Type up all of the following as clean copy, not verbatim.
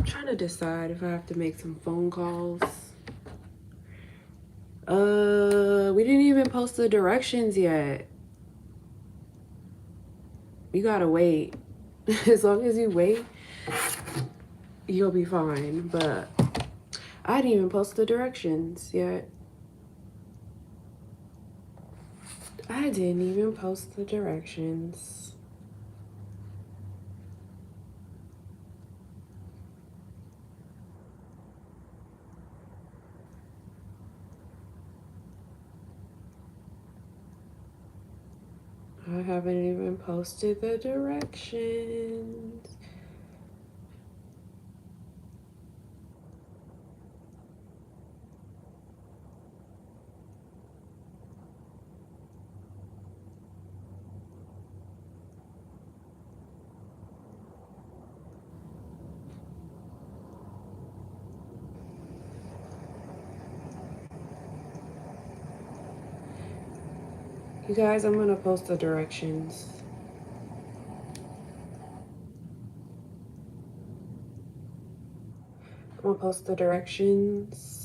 I'm trying to decide if I have to make some phone calls. We didn't even post the directions yet. You gotta wait. As long as you wait, you'll be fine. But I didn't even post the directions yet. I didn't even post the directions. I haven't even posted the directions. You guys, I'm gonna post the directions. I'm gonna post the directions.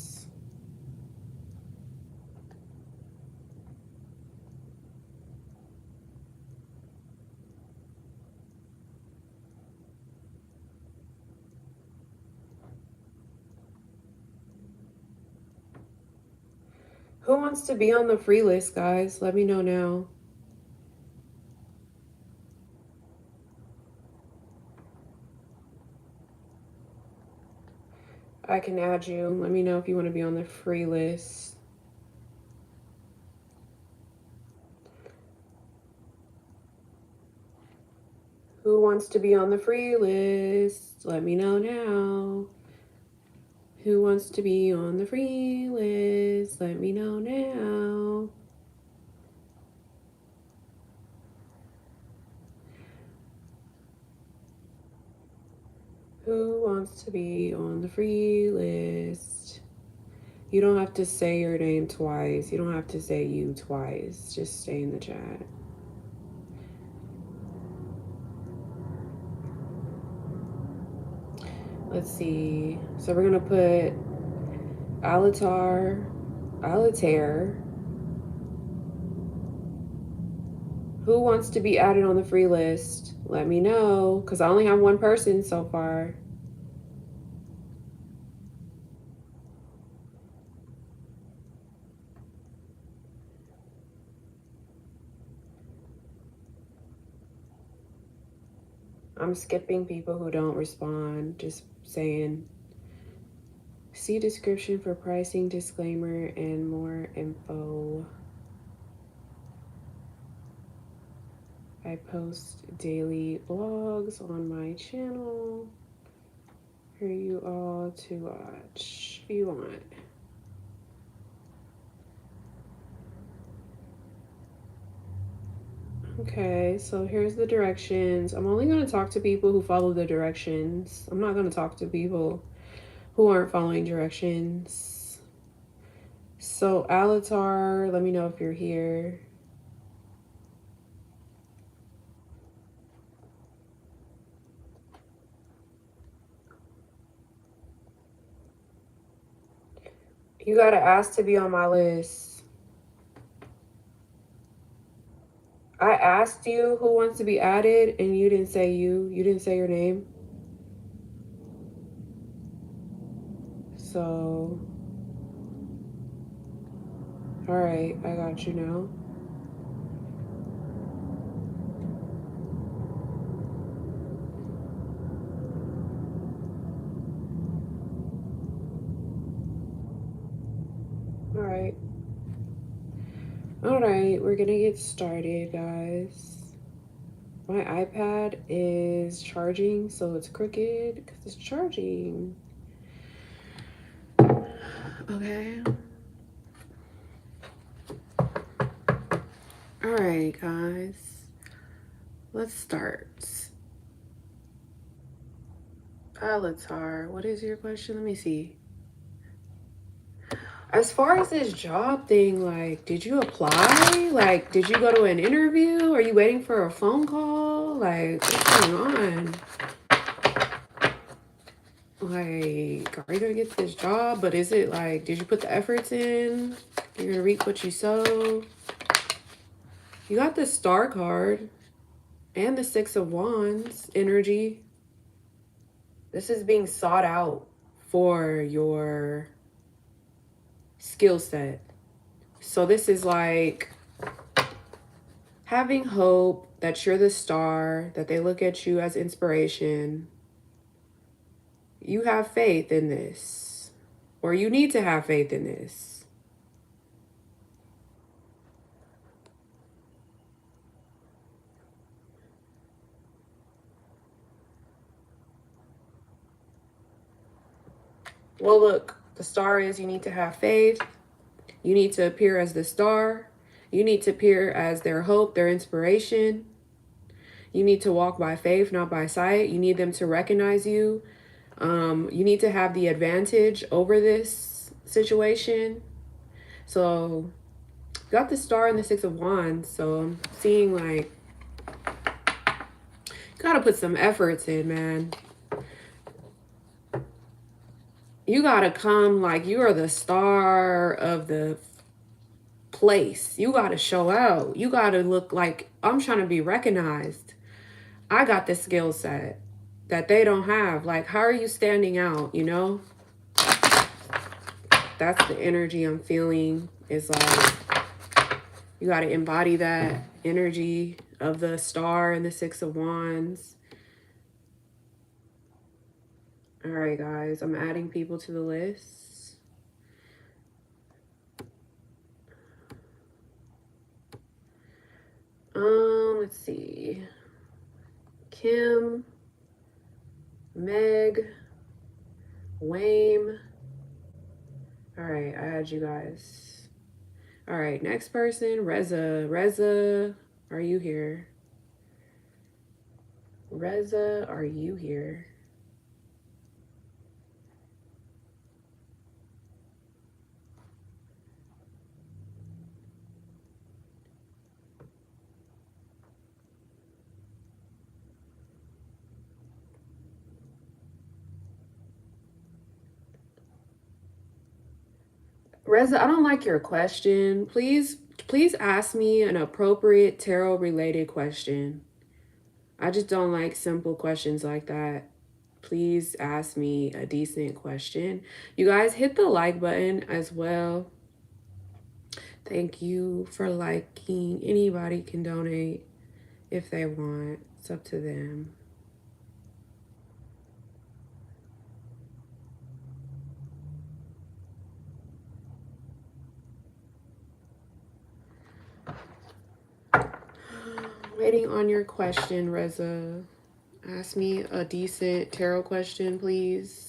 Who wants to be on the free list, guys? Let me know now. I can add you. Let me know if you want to be on the free list. Who wants to be on the free list? Let me know now. Who wants to be on the free list? Let me know now. Who wants to be on the free list? You don't have to say your name twice. You don't have to say you twice. Just stay in the chat. Let's see. So we're gonna put Altair. Who wants to be added on the free list? Let me know, because I only have one person so far. I'm skipping people who don't respond, just saying, see description for pricing, disclaimer, and more info. I post daily vlogs on my channel for you all to watch if you want. Okay, so here's the directions. I'm only going to talk to people who follow the directions. I'm not going to talk to people who aren't following directions. So Alatar, let me know if you're here. You got to ask to be on my list. I asked you who wants to be added, and you didn't say you. You didn't say your name. So, all right, I got you now. All right, we're gonna get started, guys. My iPad is charging, so it's crooked because it's charging. Okay. All right, guys. Let's start. Alatar, what is your question? Let me see. As far as this job thing, like, did you apply? Like, did you go to an interview? Are you waiting for a phone call? Like, what's going on? Like, are you gonna get this job? But is it like, did you put the efforts in? You're gonna reap what you sow. You got the Star card and the Six of Wands energy. This is being sought out for your skill set. So this is like having hope that you're the star, that they look at you as inspiration. You have faith in this, or you need to have faith in this. Well, look, the star is you need to have faith. You need to appear as the star. You need to appear as their hope, their inspiration. You need to walk by faith, not by sight. You need them to recognize you. You need to have the advantage over this situation. So, got the star and the Six of Wands. So, I'm seeing like, gotta put some efforts in, man. You gotta come like you are the star of the place. You gotta show out. You gotta look like I'm trying to be recognized. I got the skill set that they don't have. Like, how are you standing out, you know? That's the energy I'm feeling. Is like, you got to embody that energy of the star and the Six of Wands. All right, guys, I'm adding people to the list. Let's see. Kim, Meg, Wayne. All right, I add you guys. All right, next person, Reza. Reza, are you here? Reza, are you here? Reza, I don't like your question. Please ask me an appropriate tarot related question. I just don't like simple questions like that. Please ask me a decent question. You guys hit the like button as well. Thank you for liking. Anybody can donate if they want. It's up to them. Waiting on your question, Reza. Ask me a decent tarot question, please.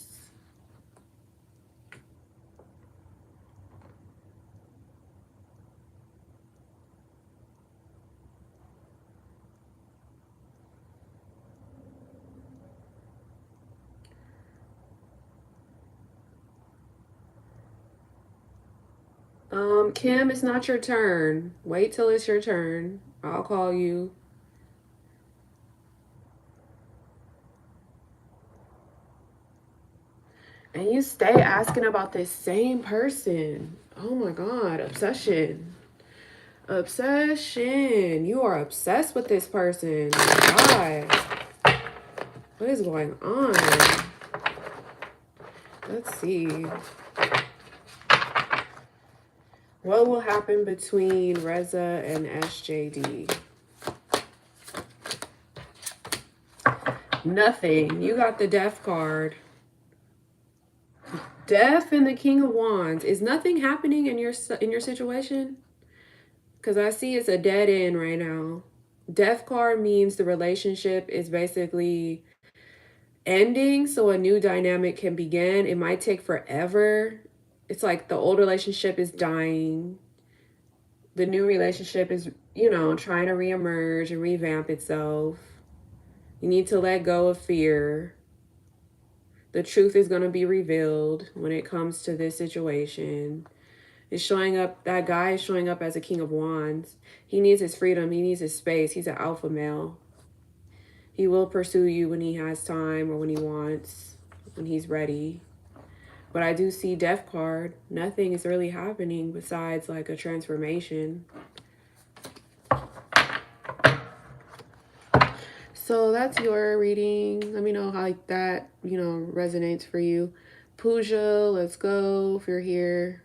Kim, it's not your turn. Wait till it's your turn. I'll call you. And you stay asking about this same person. Oh my God, obsession. Obsession. You are obsessed with this person. God. What is going on? Let's see. What will happen between Reza and SJD? Nothing. You got the Death card. Death and the King of Wands. Is nothing happening in your situation? Because I see it's a dead end right now. Death card means the relationship is basically ending so a new dynamic can begin. It might take forever. It's like the old relationship is dying. The new relationship is, trying to reemerge and revamp itself. You need to let go of fear. The truth is going to be revealed when it comes to this situation. It's showing up, that guy is showing up as a King of Wands. He needs his freedom. He needs his space. He's an alpha male. He will pursue you when he has time or when he wants. when he's ready. But I do see Death card. Nothing is really happening besides like a transformation. So that's your reading. Let me know how like that, you know, resonates for you. Pooja, let's go if you're here.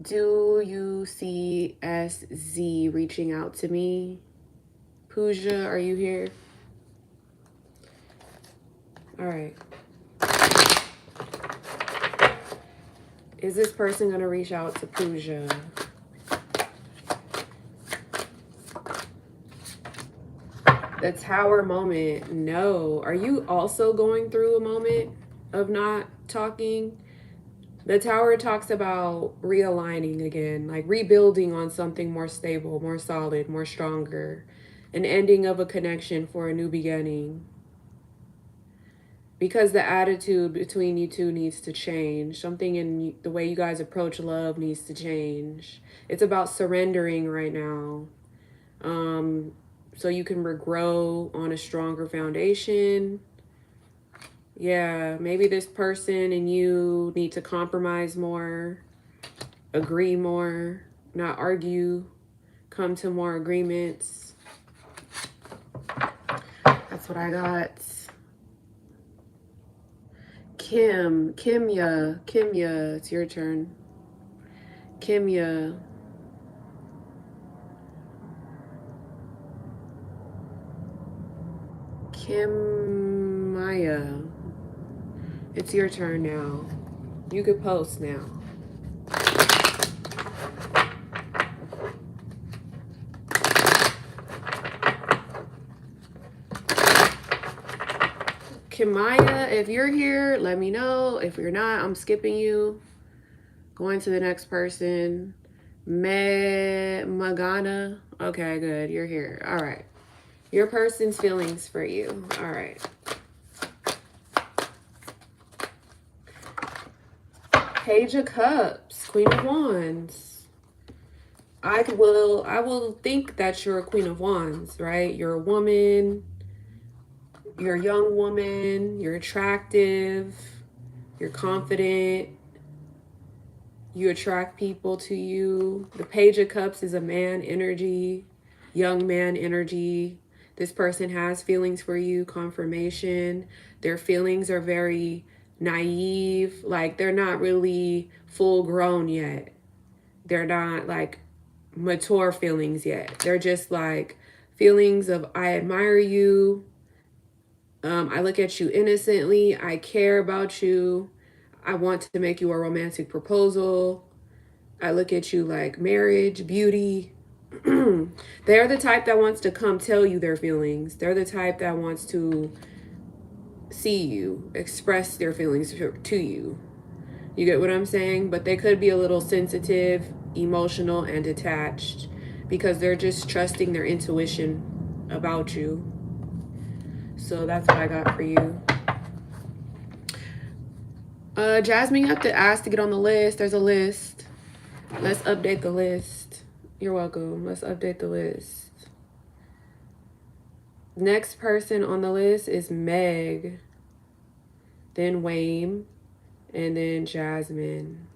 Do you see SZ reaching out to me? Pooja, are you here? All right. Is this person going to reach out to Pooja? The Tower moment. No. Are you also going through a moment of not talking? The Tower talks about realigning again, like rebuilding on something more stable, more solid, more stronger. An ending of a connection for a new beginning. Because the attitude between you two needs to change. Something in the way you guys approach love needs to change. It's about surrendering right now. So you can regrow on a stronger foundation. Yeah, maybe this person and you need to compromise more, agree more, not argue, come to more agreements. That's what I got. Kimya, it's your turn. Kimya. Kimya. It's your turn now. You could post now. Kimya, if you're here, let me know. If you're not, I'm skipping you. Going to the next person. Magana. Okay, good. You're here. All right. Your person's feelings for you. All right. Page of Cups. Queen of Wands. I will think that you're a Queen of Wands, right? You're a woman. You're a young woman. You're attractive. You're confident. You attract people to you. The Page of Cups is a man energy, young man energy. This person has feelings for you, confirmation. Their feelings are very naive. Like they're not really full grown yet. They're not like mature feelings yet. They're just like feelings of I admire you. I look at you innocently. I care about you. I want to make you a romantic proposal. I look at you like marriage, beauty. They're the type that wants to come tell you their feelings. They're the type that wants to see you, express their feelings to you. You get what I'm saying? But they could be a little sensitive, emotional, and detached because they're just trusting their intuition about you. So that's what I got for you. Jasmine, you have to ask to get on the list. There's a list. Let's update the list. You're welcome. Let's update the list. Next person on the list is Meg, then Wayne, and then Jasmine.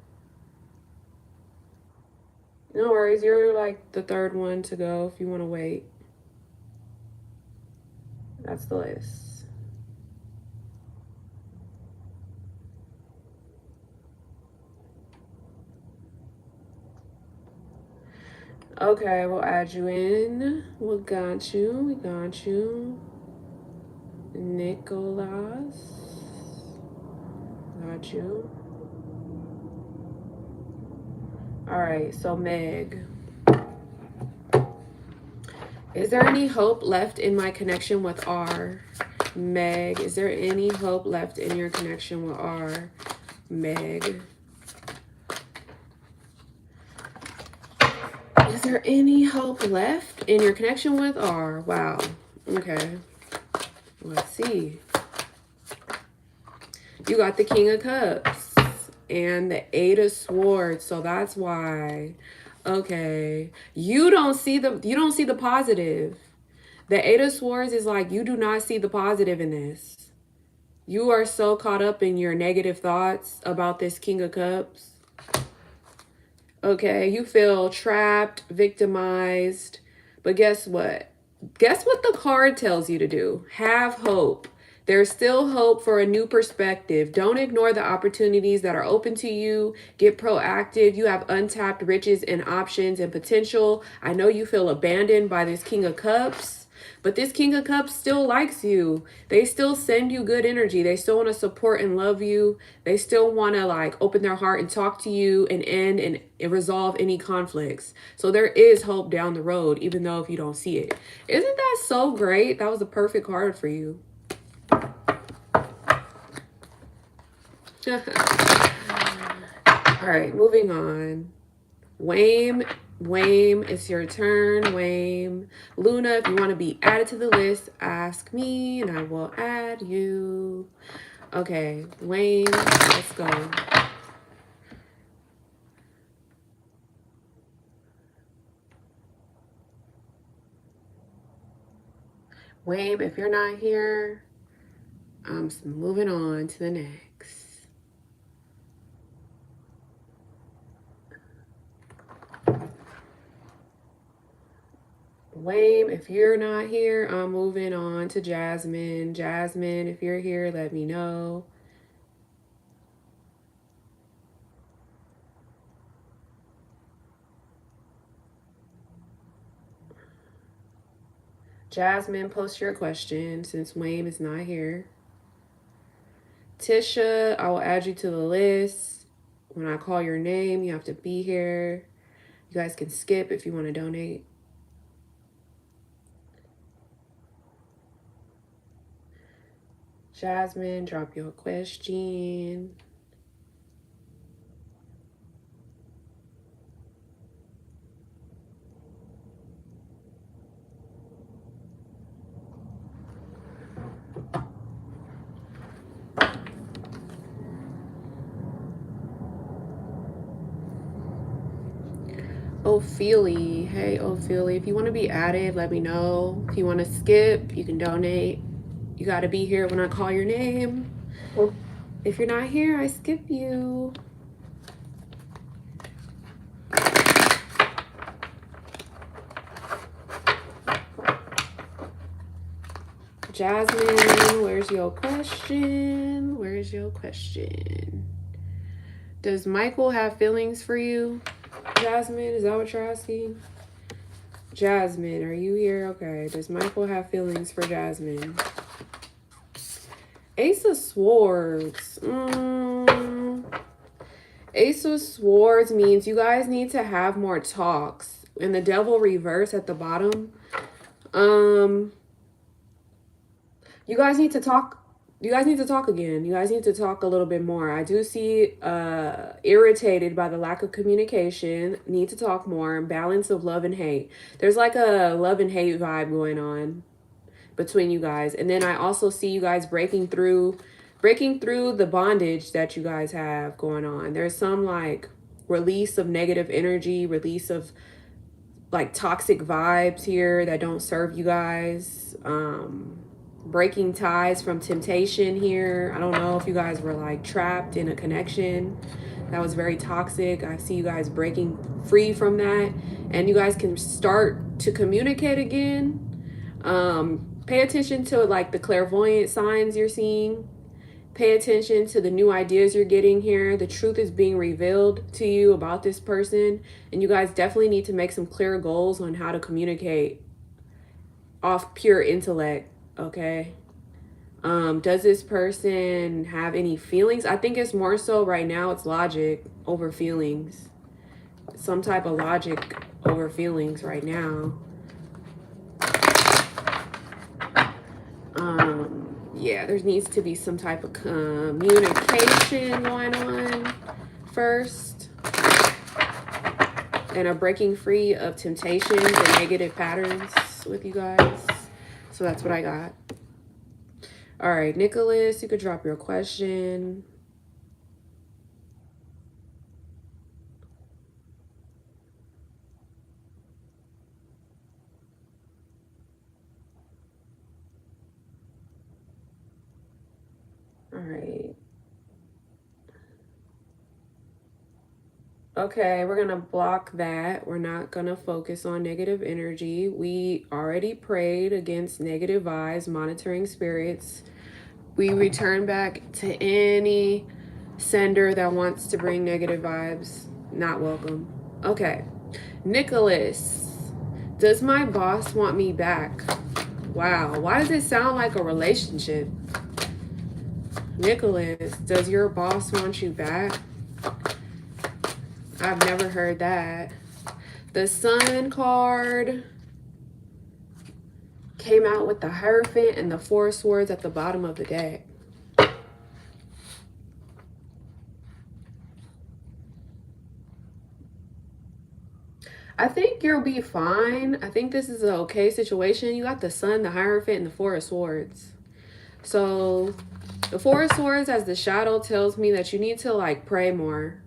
No worries. You're like the third one to go if you want to wait. That's the list. Okay, we'll add you in. We got you. Nicholas. Got you. All right, so Meg. Is there any hope left in my connection with R? Meg, is there any hope left in your connection with R? Meg. Is there any hope left in your connection with R? Wow. Okay. Let's see. You got the King of Cups and the Eight of Swords, so that's why. Okay. You don't see the positive. The Eight of Swords is like, you do not see the positive in this. You are so caught up in your negative thoughts about this King of Cups. Okay, you feel trapped, victimized. But guess what? Guess what the card tells you to do? Have hope. There's still hope for a new perspective. Don't ignore the opportunities that are open to you. Get proactive. You have untapped riches and options and potential. I know you feel abandoned by this King of Cups, but this King of Cups still likes you. They still send you good energy. They still want to support and love you. They still want to like open their heart and talk to you and end and resolve any conflicts. So there is hope down the road, even though if you don't see it. Isn't that so great? That was a perfect card for you. All right, moving on. Wayne, it's your turn. Wayne, Luna, if you want to be added to the list, ask me and I will add you. Okay, Wayne, let's go. Wayne, if you're not here, I'm moving on to the next. Wayne, if you're not here, I'm moving on to Jasmine. Jasmine, if you're here, let me know. Jasmine, post your question since Wayne is not here. Tisha, I will add you to the list. When I call your name, you have to be here. You guys can skip if you want to donate. Jasmine, drop your question. Ophelia, hey Ophelia, if you want to be added, let me know. If you want to skip, you can donate. You got to be here when I call your name. If you're not here, I skip you. Jasmine, where's your question? Where's your question? Does Michael have feelings for you? Jasmine, is that what you're asking? Jasmine, are you here? Okay. Does Michael have feelings for Jasmine? Ace of Swords. Ace of Swords means you guys need to have more talks. And the Devil reverse at the bottom. You guys need to talk. You guys need to talk again. You guys need to talk a little bit more. I do see irritated by the lack of communication. Need to talk more. Balance of love and hate. There's like a love and hate vibe going on between you guys. And then I also see you guys breaking through the bondage that you guys have going on. There's some like release of negative energy, release of like toxic vibes here that don't serve you guys. Breaking ties from temptation here. I don't know if you guys were like trapped in a connection that was very toxic. I see you guys breaking free from that, and you guys can start to communicate again. Pay attention to like the clairvoyant signs you're seeing. Pay attention to the new ideas you're getting here. The truth is being revealed to you about this person, and you guys definitely need to make some clear goals on how to communicate off pure intellect. Okay. Does this person have any feelings? I think it's more so right now it's logic over feelings. Some type of logic over feelings right now. Yeah, there needs to be some type of communication going on first. And a breaking free of temptations and negative patterns with you guys. So that's what I got. All right, Nicholas, you could drop your question. Okay, we're going to block that. We're not going to focus on negative energy. We already prayed against negative vibes, monitoring spirits. We return back to any sender that wants to bring negative vibes. Not welcome. Okay. Nicholas, does my boss want me back? Wow. Why does it sound like a relationship? Nicholas, does your boss want you back? I've never heard that. The Sun card came out with the Hierophant and the Four of Swords at the bottom of the deck. I think you'll be fine. I think this is an okay situation. You got the Sun, the Hierophant, and the Four of Swords. So the Four of Swords as the shadow tells me that you need to like pray more.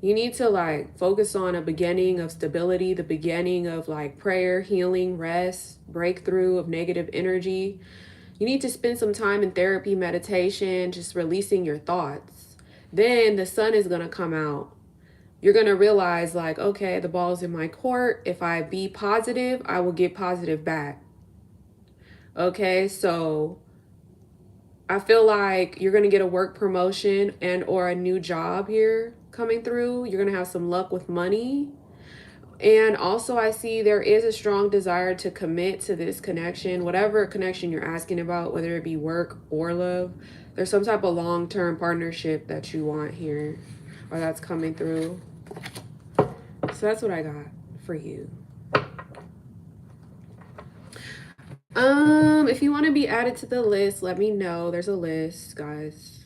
You need to like focus on a beginning of stability, the beginning of like prayer, healing, rest, breakthrough of negative energy. You need to spend some time in therapy, meditation, just releasing your thoughts. Then the Sun is going to come out. You're going to realize like, okay, the ball's in my court. If I be positive, I will get positive back. Okay, so I feel like you're going to get a work promotion and or a new job here coming through. You're going to have some luck with money. And also I see there is a strong desire to commit to this connection, whatever connection you're asking about, whether it be work or love. There's some type of long-term partnership that you want here or that's coming through. So that's what I got for you. If you want to be added to the list, let me know. There's a list, guys.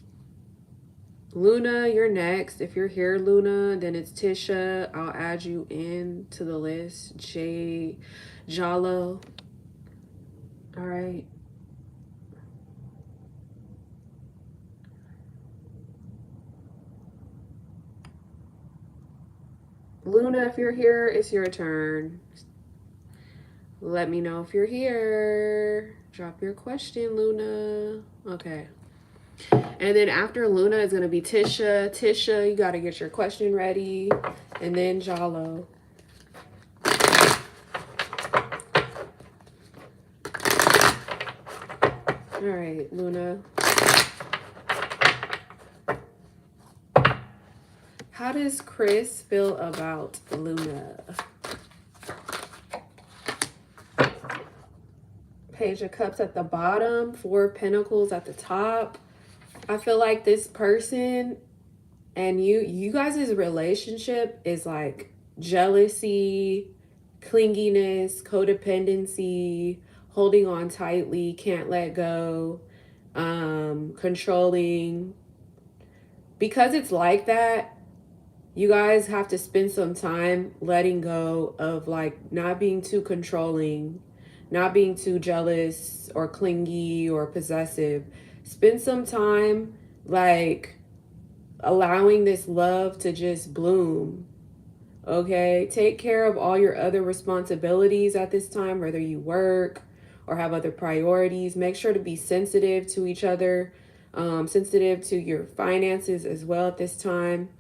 Luna, you're next. If you're here, Luna, then it's Tisha. I'll add you in to the list. Jalo. All right. Luna, if you're here, it's your turn. Let me know if you're here. Drop your question, Luna. Okay. And then after Luna is going to be Tisha. Tisha, you got to get your question ready. And then Jalo. All right, Luna. How does Chris feel about Luna? Page of Cups at the bottom, Four of Pentacles at the top. I feel like this person and you guys' relationship is like jealousy, clinginess, codependency, holding on tightly, can't let go, controlling. Because it's like that, you guys have to spend some time letting go of like not being too controlling, not being too jealous or clingy or possessive. Spend some time like allowing this love to just bloom. Okay, take care of all your other responsibilities at this time, whether you work or have other priorities. Make sure to be sensitive to each other, sensitive to your finances as well at this time.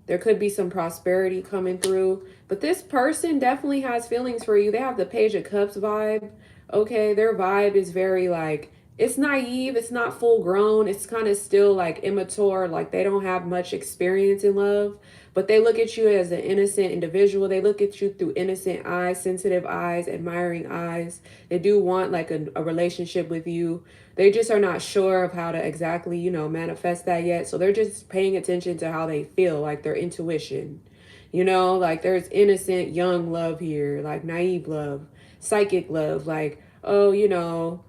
There could be some prosperity coming through, but this person definitely has feelings for you. They have the Page of Cups vibe. Okay, their vibe is very like, it's naive, it's not full grown, it's kind of still like immature, like they don't have much experience in love, but they look at you as an innocent individual. They look at you through innocent eyes, sensitive eyes, admiring eyes. They do want like a relationship with you. They just are not sure of how to exactly, you know, manifest that yet. So they're just paying attention to how they feel, like their intuition. You know, like there's innocent, young love here, like naive love, psychic love, like, oh, you know,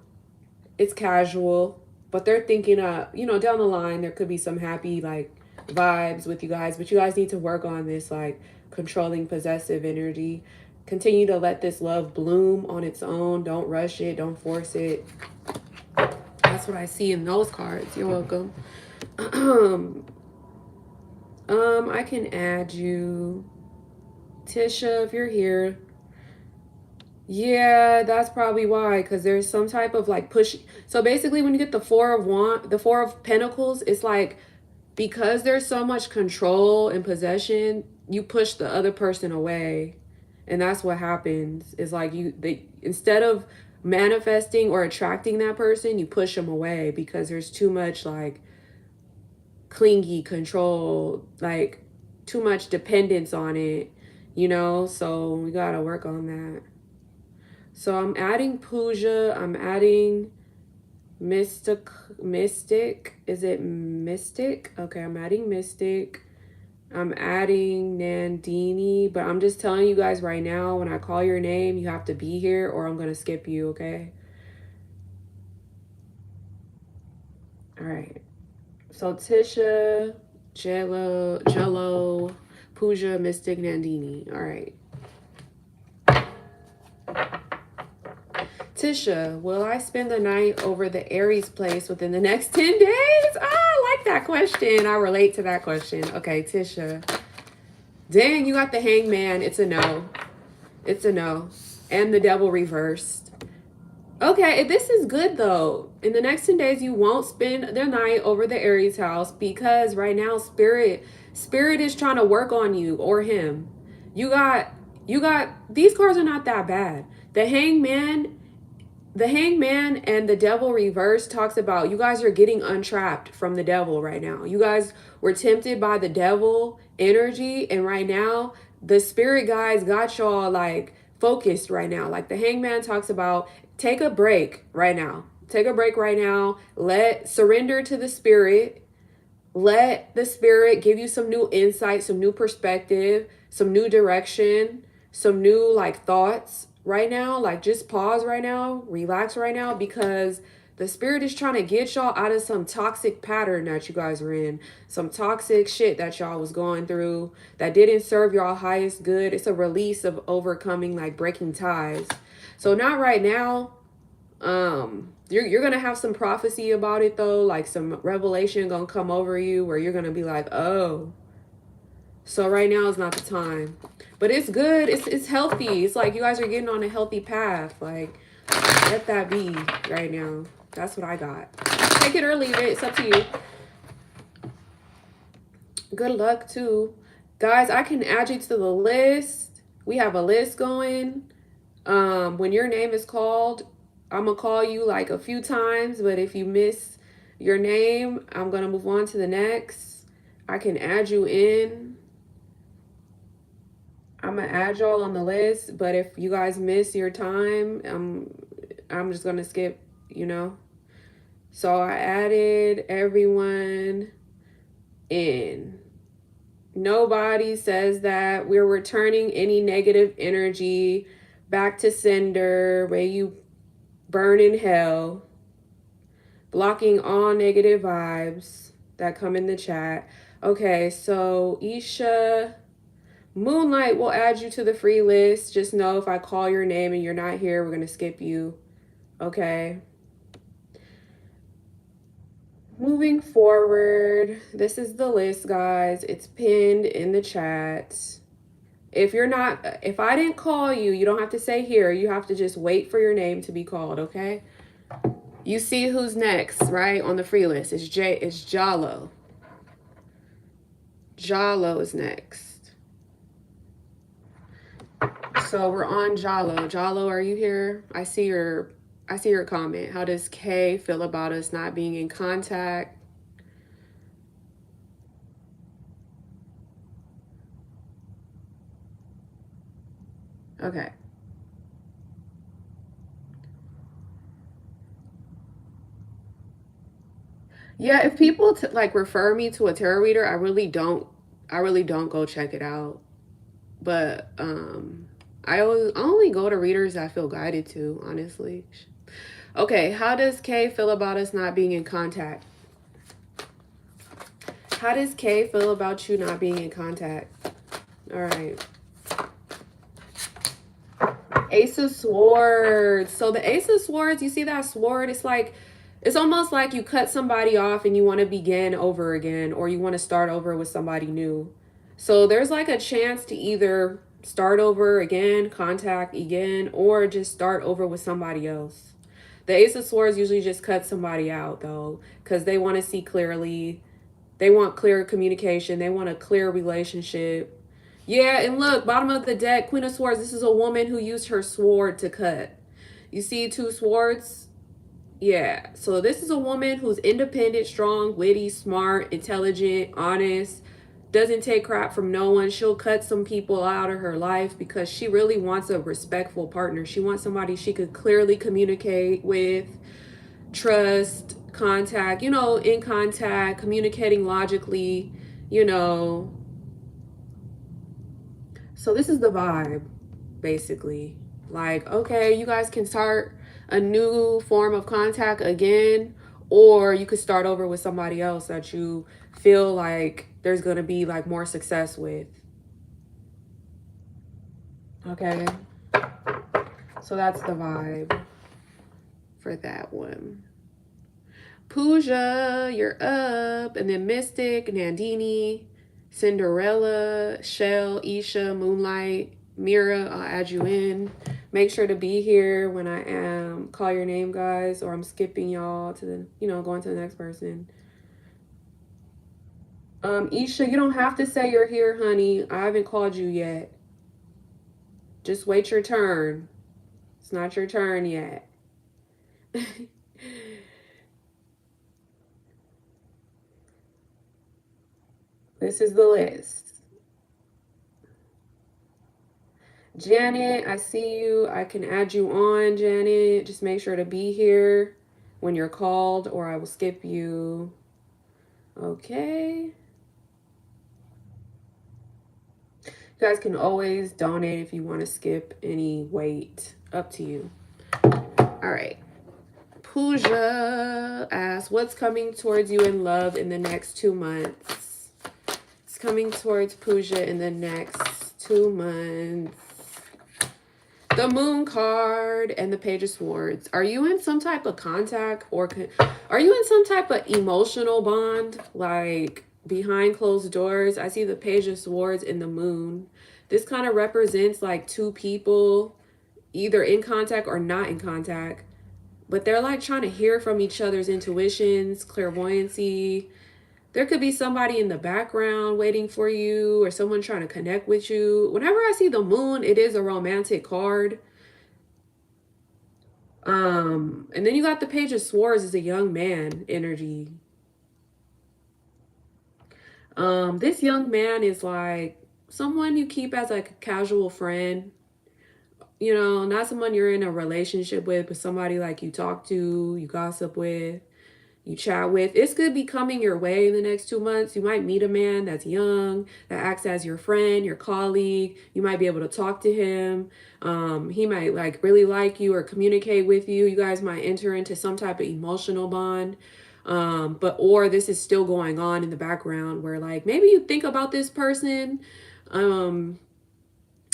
it's casual, but they're thinking, you know, down the line, there could be some happy, like, vibes with you guys, but you guys need to work on this, like, controlling, possessive energy. Continue to let this love bloom on its own. Don't rush it. Don't force it. That's what I see in those cards. You're welcome. I can add you. Tisha, if you're here. Yeah, that's probably why, because there's some type of like push. So basically when you get the Four of Pentacles, it's like because there's so much control and possession, you push the other person away. And that's what happens. Is like instead of manifesting or attracting that person, you push them away because there's too much like clingy control, like too much dependence on it, you know? So we got to work on that. So I'm adding Pooja, I'm adding Mystic. Is it Mystic? Okay, I'm adding Mystic. I'm adding Nandini, but I'm just telling you guys right now, when I call your name, you have to be here or I'm going to skip you, okay? All right. So Tisha, Jello, Pooja, Mystic, Nandini. All right. Tisha, will I spend the night over the Aries place within the next 10 days? I like that question. I relate to that question. Okay, Tisha. Dang, you got the Hangman. It's a no. It's a no. And the Devil reversed. Okay, this is good though. In the next 10 days, you won't spend the night over the Aries house because right now, Spirit is trying to work on you or him. You got, these cards are not that bad. The Hangman and the Devil reverse talks about you guys are getting untrapped from the devil right now. You guys were tempted by the devil energy, and right now the spirit guys got y'all like focused right now. Like the Hangman talks about, take a break right now. Take a break right now. Surrender to the spirit. Let the spirit give you some new insight, some new perspective, some new direction, some new like thoughts right now. Like just pause right now, relax right now, because the spirit is trying to get y'all out of some toxic pattern that you guys were in, some toxic shit that y'all was going through that didn't serve y'all highest good. It's a release of overcoming, like breaking ties. So not right now. You're gonna have some prophecy about it though, like some revelation gonna come over you where you're gonna be like, oh, so right now is not the time. But it's good. It's healthy. It's like you guys are getting on a healthy path. Like, let that be right now. That's what I got. Take it or leave it. It's up to you. Good luck too. Guys, I can add you to the list. We have a list going. When your name is called, I'm gonna call you like a few times, but if you miss your name, I'm gonna move on to the next. I can add you in. I'm gonna add y'all on the list, but if you guys miss your time, I'm just gonna skip, you know. So I added everyone in. Nobody says that we're returning any negative energy back to sender, where you burn in hell, blocking all negative vibes that come in the chat. Okay, so Isha, Moonlight will add you to the free list. Just know if I call your name and you're not here, we're going to skip you. Okay. Moving forward, this is the list, guys. It's pinned in the chat. If I didn't call you, you don't have to say here. You have to just wait for your name to be called, okay? You see who's next, right? On the free list. It's Jallo. Jallo is next. So we're on Jallo. Jallo, are you here? I see your comment. How does Kay feel about us not being in contact? Okay. Yeah, if people like refer me to a tarot reader, I really don't go check it out. But I only go to readers I feel guided to, honestly. Okay, how does Kay feel about us not being in contact? How does Kay feel about you not being in contact? All right. Ace of Swords. So the Ace of Swords, you see that sword? It's almost like you cut somebody off and you want to begin over again, or you want to start over with somebody new. So there's like a chance to either start over again, contact again, or just start over with somebody else. The Ace of Swords usually just cuts somebody out though, because they want to see clearly. They want clear communication. They want a clear relationship. Yeah, and look, bottom of the deck, Queen of Swords. This is a woman who used her sword to cut. You see two swords? Yeah. So this is a woman who's independent, strong, witty, smart, intelligent, honest, doesn't take crap from no one. She'll cut some people out of her life because she really wants a respectful partner. She wants somebody she could clearly communicate with, trust, contact, in contact, communicating logically, you know. So this is the vibe, basically. Like, okay, you guys can start a new form of contact again, or you could start over with somebody else that you feel like there's going to be like more success with. Okay. So that's the vibe for that one. Pooja, you're up. And then Mystic, Nandini, Cinderella, Shell, Isha, Moonlight, Mira, I'll add you in. Make sure to be here when I call your name, guys, or I'm skipping y'all to the, going to the next person. Isha, you don't have to say you're here, honey. I haven't called you yet. Just wait your turn. It's not your turn yet. This is the list. Janet, I see you. I can add you on, Janet. Just make sure to be here when you're called or I will skip you. Okay. You guys can always donate if you want to skip any weight. Up to you. All right. Pooja asks, what's coming towards you in love in the next 2 months? It's coming towards Pooja in the next 2 months. The Moon card and the Page of Swords. Are you in some type of contact or are you in some type of emotional bond, like behind closed doors? I see the Page of Swords and the Moon. This kind of represents like two people either in contact or not in contact, but they're like trying to hear from each other's intuitions, clairvoyancy. There could be somebody in the background waiting for you or someone trying to connect with you. Whenever I see the Moon, it is a romantic card. And then you got the Page of Swords as a young man energy. This young man is like someone you keep as like a casual friend. Not someone you're in a relationship with, but somebody like you talk to, you gossip with, you chat with. It's could be coming your way in the next 2 months. You might meet a man that's young, that acts as your friend, your colleague. You might be able to talk to him. He might like really like you or communicate with you. You guys might enter into some type of emotional bond. Or this is still going on in the background where like maybe you think about this person.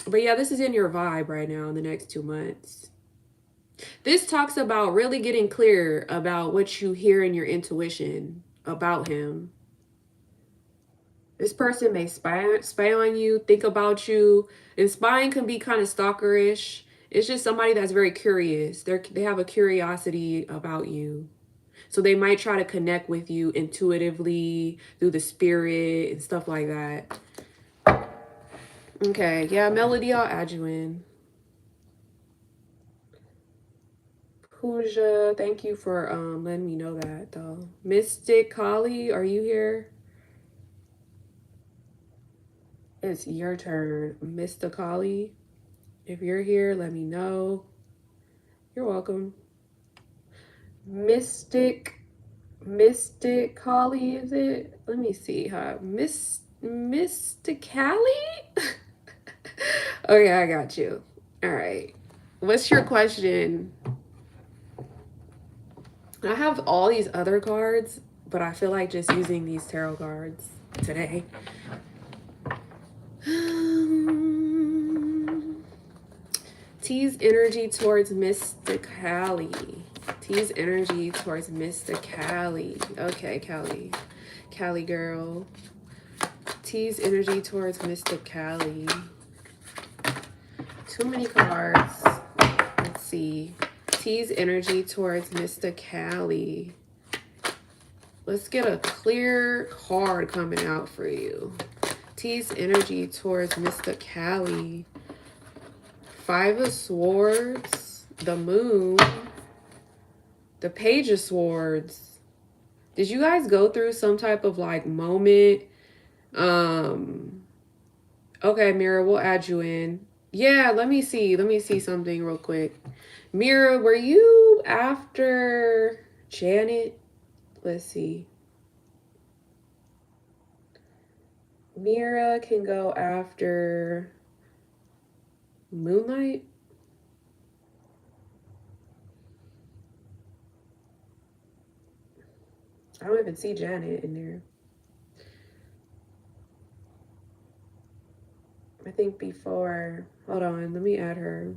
But yeah, this is in your vibe right now in the next 2 months. This talks about really getting clear about what you hear in your intuition about him. This person may spy on you, think about you. And spying can be kind of stalkerish. It's just somebody that's very curious. They have a curiosity about you. So they might try to connect with you intuitively through the spirit and stuff like that. Okay, yeah, Melody, I'll add you in. Pooja, thank you for letting me know that though. Mystic Kali, are you here? It's your turn, Mr. Kali. If you're here, let me know. You're welcome. Mystic Kali, is it? Let me see. Mystic Kali? Okay, I got you. All right. What's your question? I have all these other cards, but I feel like just using these tarot cards today. T's energy towards Mr. Cali. T's energy towards Mr. Cali. Okay, Cali. Cali girl. T's energy towards Mr. Cali. Too many cards. Let's see. T's energy towards Mr. Cali. Let's get a clear card coming out for you. T's energy towards Mr. Cali. 5 of Swords, the Moon, the Page of Swords. Did you guys go through some type of like moment? Okay, Mira, we'll add you in. Yeah, let me see something real quick. Mira, were you after Janet? Let's see. Mira can go after Moonlight. I don't even see Janet in there. I think before, hold on, let me add her.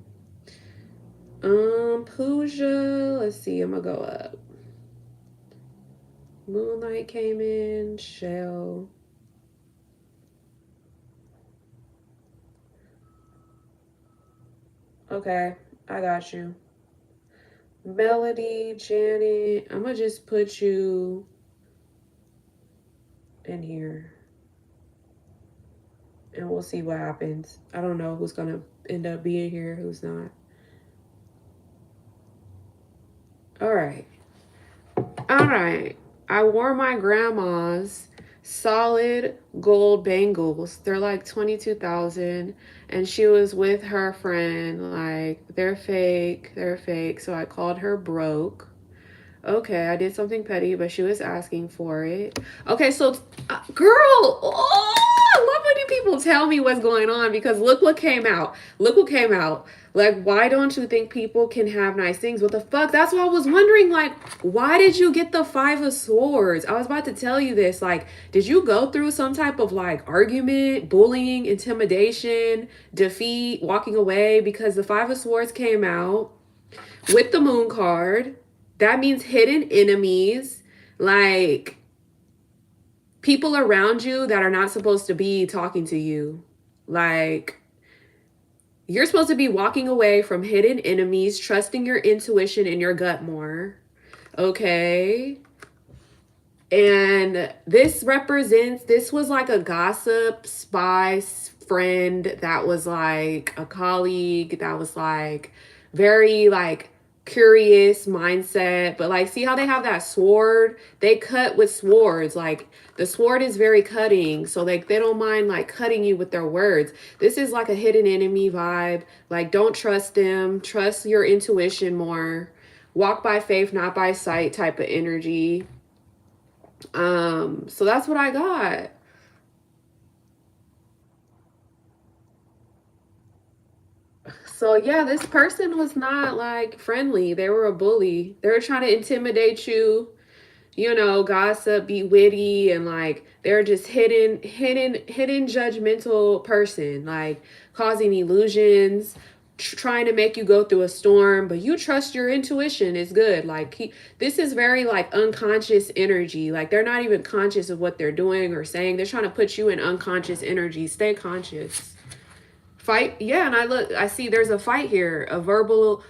Pooja, let's see, I'm gonna go up. Moonlight came in, Shell. Okay, I got you. Melody, Janet, I'm gonna just put you in here. And we'll see what happens. I don't know who's gonna end up being here, who's not. All right. All right. I wore my grandma's solid gold bangles. They're like 22,000, and she was with her friend. Like, they're fake. They're fake. So I called her broke. Okay, I did something petty, but she was asking for it. Okay, so girl, oh, I love when people tell me what's going on, because look what came out. Look what came out. Like, why don't you think people can have nice things? What the fuck? That's what I was wondering. Like, why did you get the 5 of Swords? I was about to tell you this. Like, did you go through some type of like argument, bullying, intimidation, defeat, walking away? Because the 5 of Swords came out with the Moon card. That means hidden enemies, like people around you that are not supposed to be talking to you. Like, you're supposed to be walking away from hidden enemies, trusting your intuition and your gut more. Okay. And this was like a gossip, spy, friend that was like a colleague that was like very like curious mindset. But like, see how they have that sword? They cut with swords. Like, the sword is very cutting, so like they don't mind like cutting you with their words. This is like a hidden enemy vibe. Like, don't trust them, trust your intuition more, walk by faith not by sight type of energy. So that's what I got. So yeah, this person was not like friendly. They were a bully. They were trying to intimidate you, you know, gossip, be witty, and like they're just hidden judgmental person, like causing illusions, trying to make you go through a storm, but you trust your intuition is good. Like, this is very like unconscious energy. Like, they're not even conscious of what they're doing or saying. They're trying to put you in unconscious energy. Stay conscious. Fight. Yeah, and I see there's a fight here, a verbal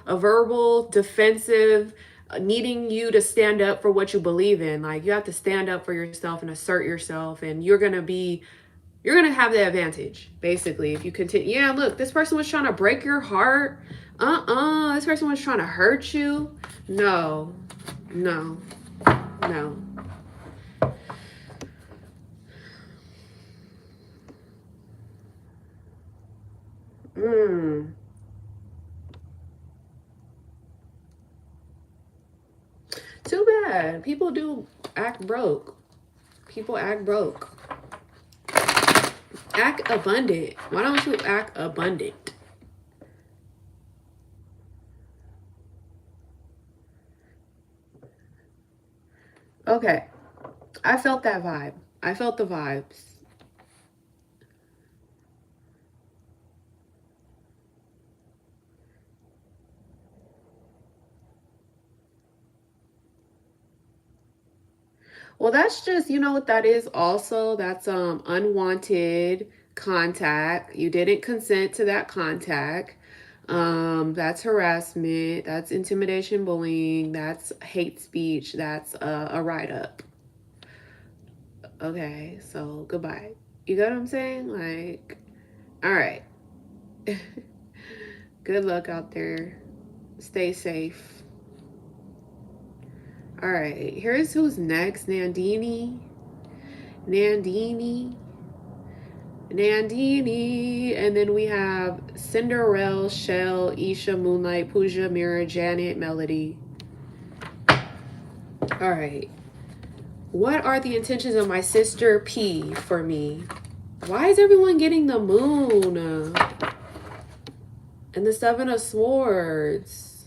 defensive, needing you to stand up for what you believe in. Like, you have to stand up for yourself and assert yourself, and you're going to have the advantage, basically, if you continue. Yeah, look, this person was trying to break your heart. This person was trying to hurt you. No, no, no. Too bad. People do act broke. People act broke. Act abundant. Why don't you act abundant? Okay. I felt that vibe. I felt the vibes. Well, that's just, you know what that is also? That's unwanted contact. You didn't consent to that contact. That's harassment, that's intimidation, bullying, that's hate speech, that's a write-up. Okay, so goodbye. You get what I'm saying? Like, all right. Good luck out there. Stay safe. All right, here's who's next. Nandini. And then we have Cinderella, Shell, Isha, Moonlight, Pooja, Mira, Janet, Melody. All right. What are the intentions of my sister P for me? Why is everyone getting the moon? And the Seven of Swords.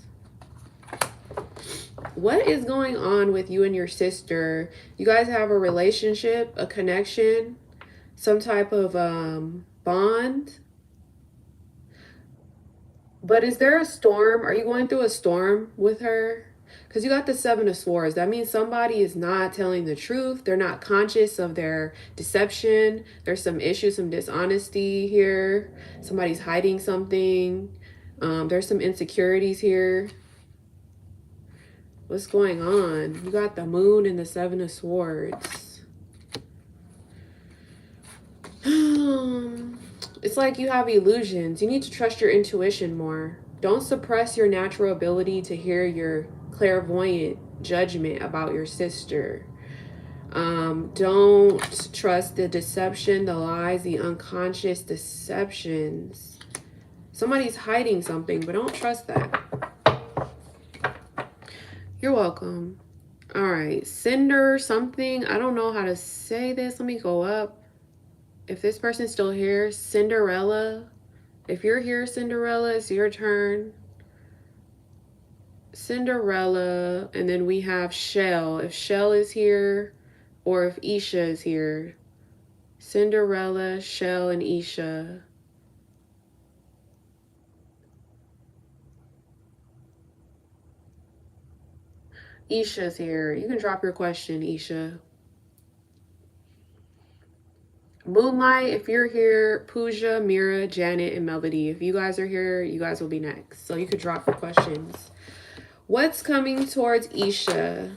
What is going on with you and your sister? You guys have a relationship, a connection, some type of bond. But is there a storm? Are you going through a storm with her? Because you got the Seven of Swords. That means somebody is not telling the truth. They're not conscious of their deception. There's some issues, some dishonesty here. Somebody's hiding something. There's some insecurities here. What's going on? You got the Moon and the Seven of Swords. It's like you have illusions. You need to trust your intuition more. Don't suppress your natural ability to hear your clairvoyant judgment about your sister. Don't trust the deception, the lies, the unconscious deceptions. Somebody's hiding something, but don't trust that. You're welcome. All right, Cinder something. I don't know how to say this. Let me go up. If this person's still here, Cinderella. If you're here, Cinderella, it's your turn. Cinderella, and then we have Shell. If Shell is here, or if Isha is here. Cinderella, Shell, and Isha. Isha's here. You can drop your question, Isha. Moonlight, if you're here, Pooja, Mira, Janet, and Melody. If you guys are here, you guys will be next. So you could drop your questions. What's coming towards Isha?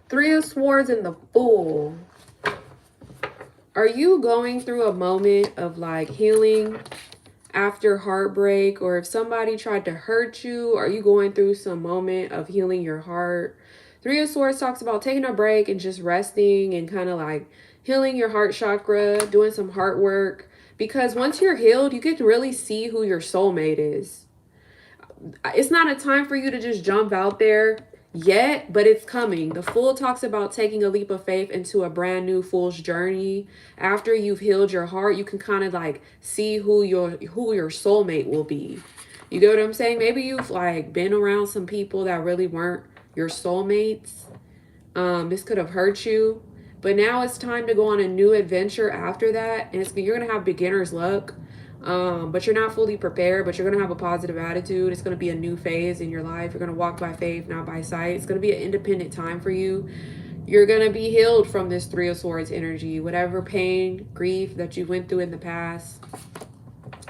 Three of Swords and the Fool. Are you going through a moment of like healing after heartbreak? Or if somebody tried to hurt you, are you going through some moment of healing your heart? Three of Swords talks about taking a break and just resting and kind of like healing your heart chakra, doing some heart work. Because once you're healed, you can really see who your soulmate is. It's not a time for you to just jump out there yet, but it's coming. The Fool talks about taking a leap of faith into a brand new fool's journey. After you've healed your heart, you can kind of like see who your soulmate will be. You get what I'm saying? Maybe you've like been around some people that really weren't your soulmates. This could have hurt you, but now it's time to go on a new adventure after that, and you're gonna have beginner's luck. But you're not fully prepared, but you're going to have a positive attitude. It's going to be a new phase in your life. You're going to walk by faith, not by sight. It's going to be an independent time for you. You're going to be healed from this Three of Swords energy. Whatever pain, grief that you went through in the past,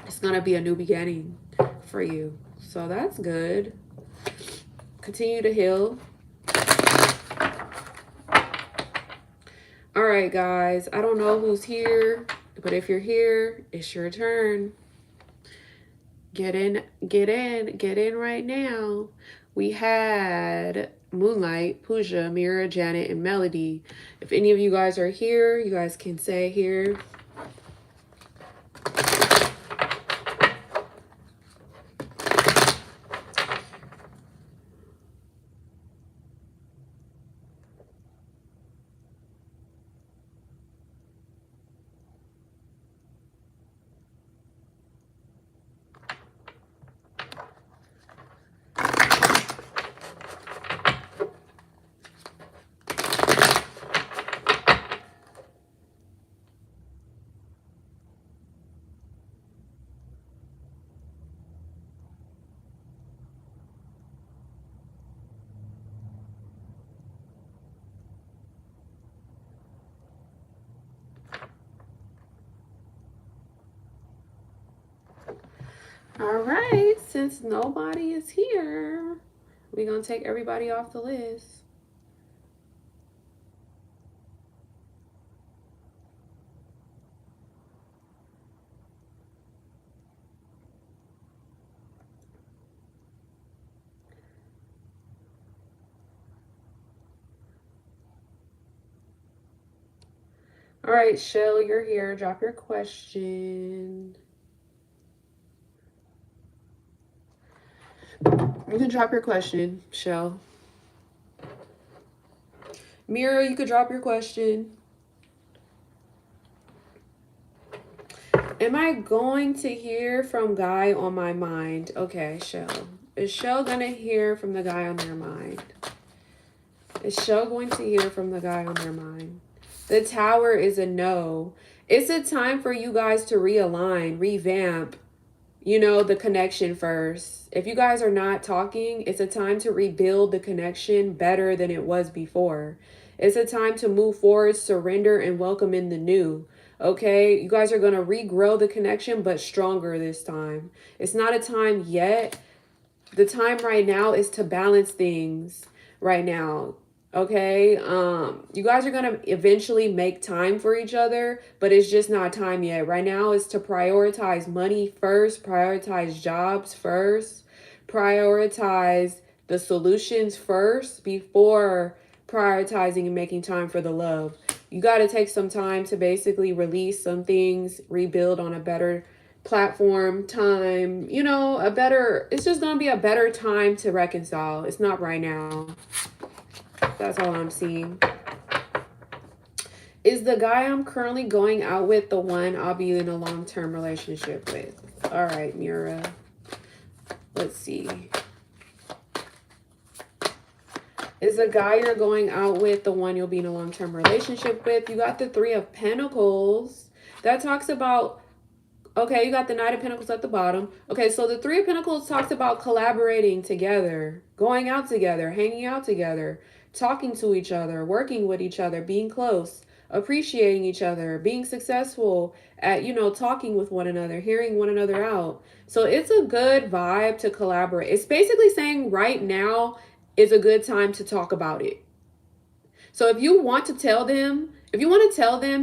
it's going to be a new beginning for you. So that's good. Continue to heal. All right, guys. I don't know who's here, but if you're here, it's your turn. Get in right now. We had Moonlight, Pooja, Mira, Janet, and Melody. If any of you guys are here, you guys can say here. All right, since nobody is here, we're going to take everybody off the list. All right, Shell, you're here. Drop your question. You can drop your question, Shell. Mira, you could drop your question. Am I going to hear from guy on my mind? Okay, Shell. Is Shell gonna hear from the guy on their mind? Is Shell going to hear from the guy on their mind? The tower is a no. It's a time for you guys to realign, revamp, the connection first. If you guys are not talking, it's a time to rebuild the connection better than it was before. It's a time to move forward, surrender, and welcome in the new. Okay, you guys are going to regrow the connection, but stronger this time. It's not a time yet. The time right now is to balance things right now. Okay, you guys are gonna eventually make time for each other, but it's just not time yet. Right now is to prioritize money first, prioritize jobs first, prioritize the solutions first before prioritizing and making time for the love. You got to take some time to basically release some things, rebuild on a better platform, time, it's just going to be a better time to reconcile. It's not right now. That's all I'm seeing. Is the guy I'm currently going out with the one I'll be in a long-term relationship with? All right, Mira. Let's see. Is the guy you're going out with the one you'll be in a long-term relationship with? You got the Three of Pentacles. That talks about, okay, you got the Knight of Pentacles at the bottom. Okay, so the Three of Pentacles talks about collaborating together, going out together, hanging out together, talking to each other, working with each other, being close, appreciating each other, being successful at, talking with one another, hearing one another out. So it's a good vibe to collaborate. It's basically saying right now is a good time to talk about it. So if you want to tell them,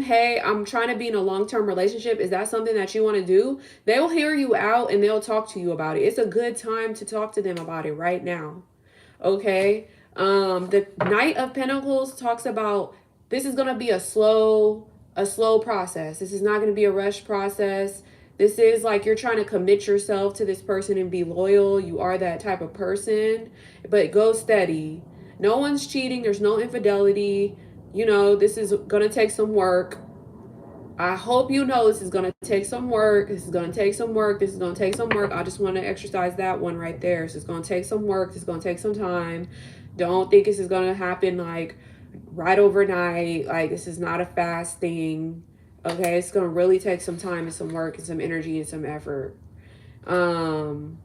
hey, I'm trying to be in a long-term relationship, is that something that you want to do? They'll hear you out and they'll talk to you about it. It's a good time to talk to them about it right now. Okay? The Knight of Pentacles talks about this is going to be a slow process. This is not going to be a rush process. This is like you're trying to commit yourself to this person and be loyal. You are that type of person, but go steady. No one's cheating. There's no infidelity. This is going to take some work. I hope you know this is going to take some work. This is going to take some work. This is going to take some work. I just want to exercise that one right there. This is going to take some work. This is going to take some time. Don't think this is going to happen like right overnight. Like this is not a fast thing. Okay, it's going to really take some time and some work and some energy and some effort. You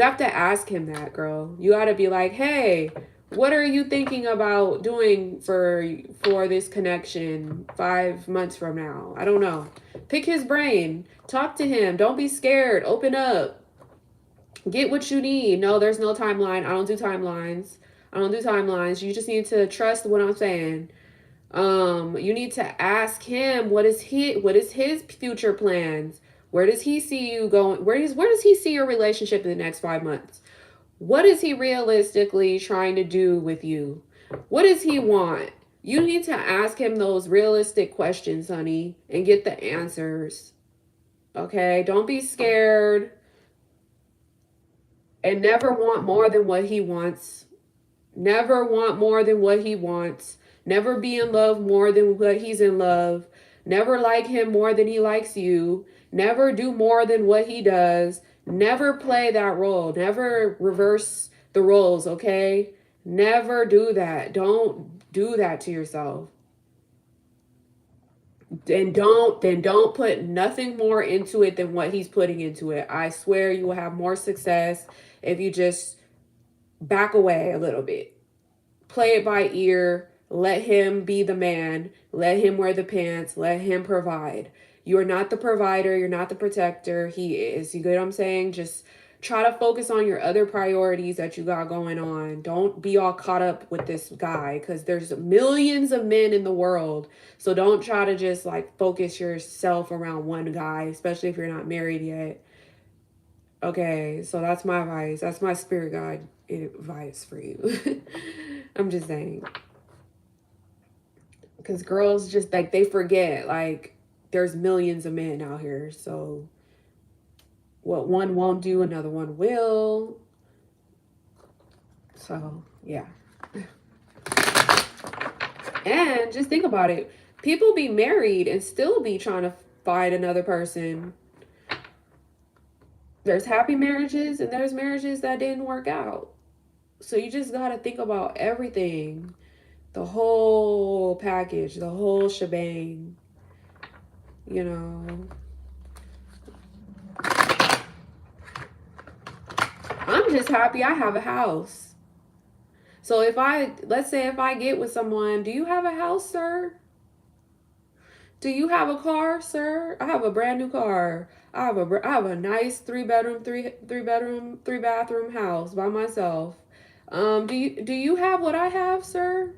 have to ask him that, girl. You got to be like, "Hey, what are you thinking about doing for this connection 5 months from now?" I don't know. Pick his brain. Talk to him. Don't be scared. Open up. Get what you need. No, there's no timeline. I don't do timelines. You just need to trust what I'm saying. You need to ask him what is his future plans? Where does he see you going? Where does he see your relationship in the next 5 months? What is he realistically trying to do with you? What does he want? You need to ask him those realistic questions, honey, and get the answers. Okay? Don't be scared and never want more than what he wants. Never want more than what he wants. Never be in love more than what he's in love. Never like him more than he likes you. Never do more than what he does. Never play that role. Never reverse the roles, okay? Never do that. Don't do that to yourself. Don't put nothing more into it than what he's putting into it. I swear you will have more success if you just back away a little bit. Play it by ear. Let him be the man. Let him wear the pants. Let him provide. You are not the provider. You're not the protector. He is. You get what I'm saying? Just try to focus on your other priorities that you got going on. Don't be all caught up with this guy, because there's millions of men in the world. So don't try to just like focus yourself around one guy, especially if you're not married yet. Okay, so that's my advice. That's my spirit guide advice for you. I'm just saying. Because girls just like, they forget, like, there's millions of men out here. So what one won't do, another one will. So, yeah. And just think about it. People be married and still be trying to find another person. There's happy marriages and there's marriages that didn't work out. So you just got to think about everything. The whole package, the whole shebang. You know. I'm just happy I have a house. So let's say if I get with someone, do you have a house, sir? Do you have a car, sir? I have a brand new car. I have a nice three bathroom house by myself. Do you have what I have, sir?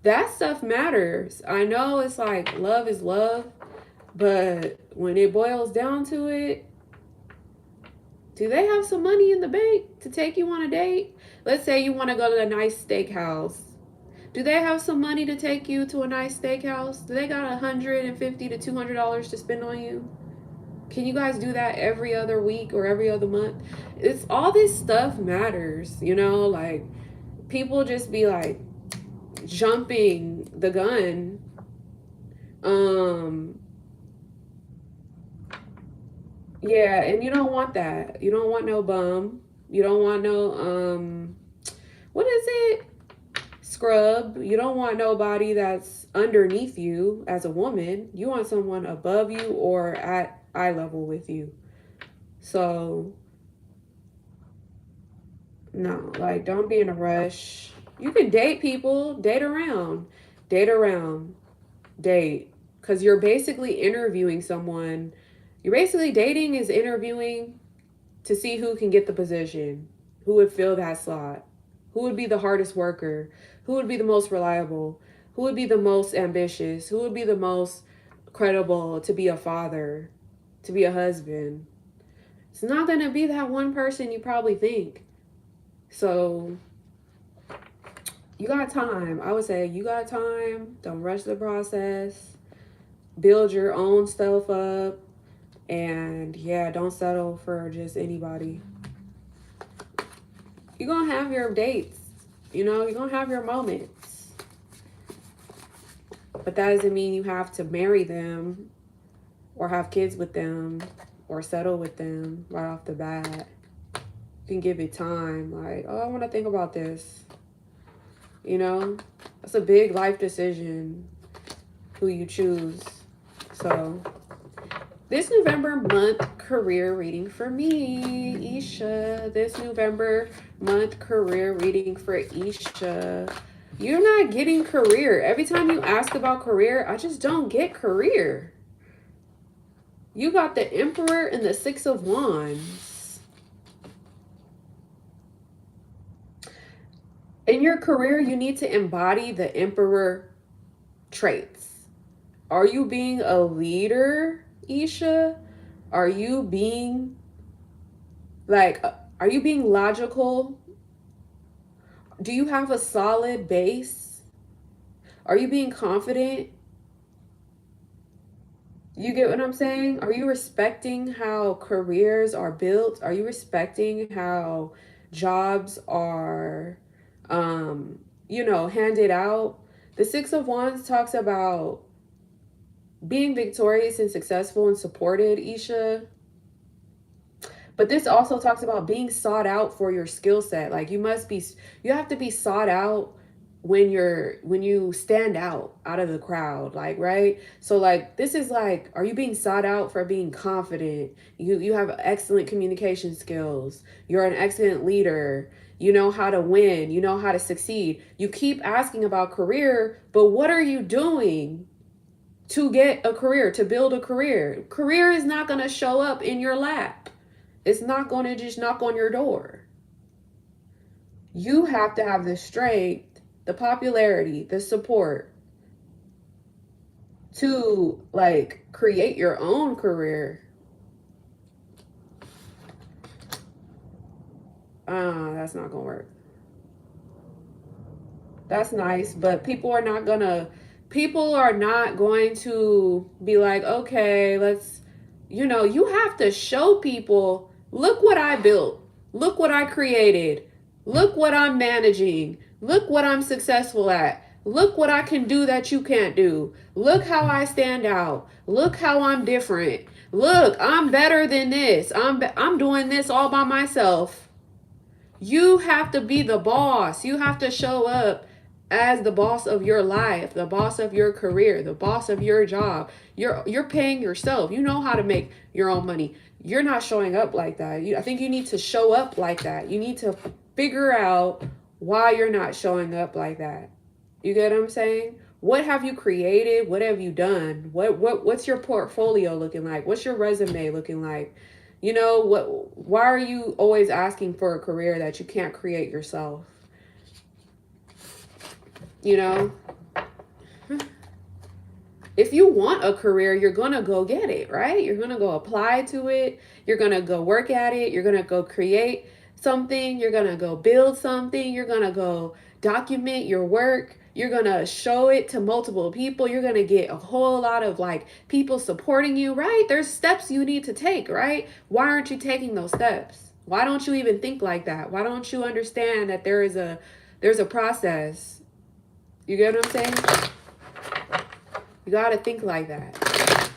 That stuff matters. I know it's like love is love, but when it boils down to it, do they have some money in the bank to take you on a date? Let's say you want to go to a nice steakhouse. Do they have some money to take you to a nice steakhouse? Do they got $150 to $200 to spend on you? Can you guys do that every other week or every other month? It's all this stuff matters, you know, like people just be like jumping the gun. Yeah, and you don't want that. You don't want no bum. You don't want no what is it? Scrub. You don't want nobody that's underneath you as a woman. You want someone above you or at eye level with you. So no, like don't be in a rush. You can date people, date around, date around, date. Because you're basically interviewing someone. You're basically dating is interviewing to see who can get the position, who would fill that slot, who would be the hardest worker, who would be the most reliable, who would be the most ambitious, who would be the most credible to be a father, to be a husband. It's not going to be that one person you probably think. So you got time. I would say you got time. Don't rush the process. Build your own stuff up. And yeah, don't settle for just anybody. You're going to have your dates. You know, you're going to have your moments. But that doesn't mean you have to marry them or have kids with them or settle with them right off the bat. You can give it time. Like, oh, I want to think about this. You know, that's a big life decision who you choose. So this November month career reading for me, Isha. This November month career reading for Isha. You're not getting career. Every time you ask about career, I just don't get career. You got the Emperor and the Six of Wands. In your career, you need to embody the Emperor traits. Are you being a leader, Isha? Are you being logical? Do you have a solid base? Are you being confident? You get what I'm saying? Are you respecting how careers are built? Are you respecting how jobs are, handed out? The Six of Wands talks about being victorious and successful and supported, Isha. But this also talks about being sought out for your skill set. Like you have to be sought out when you stand out of the crowd, like, right? So like, this is like, are you being sought out for being confident? You have excellent communication skills. You're an excellent leader. You know how to win. You know how to succeed. You keep asking about career, but what are you doing to get a career, to build a career. Career is not going to show up in your lap. It's not going to just knock on your door. You have to have the strength, the popularity, the support to like create your own career. That's not gonna work. That's nice, but people are not going to be like, okay, let's, you have to show people, look what I built, look what I created, look what I'm managing, look what I'm successful at, look what I can do that you can't do, look how I stand out, look how I'm different, look, I'm better than this, I'm doing this all by myself. You have to be the boss. You have to show up as the boss of your life, the boss of your career, the boss of your job. You're paying yourself. You know how to make your own money. You're not showing up like that. I think you need to show up like that. You need to figure out why you're not showing up like that. You get what I'm saying? What have you created? What have you done? What's your portfolio looking like? What's your resume looking like? Why are you always asking for a career that you can't create yourself? If you want a career, you're going to go get it, right? You're going to go apply to it. You're going to go work at it. You're going to go create something. You're going to go build something. You're going to go document your work. You're going to show it to multiple people. You're going to get a whole lot of like people supporting you, right? There's steps you need to take, right? Why aren't you taking those steps? Why don't you even think like that? Why don't you understand that there's a process? You get what I'm saying? You got to think like that.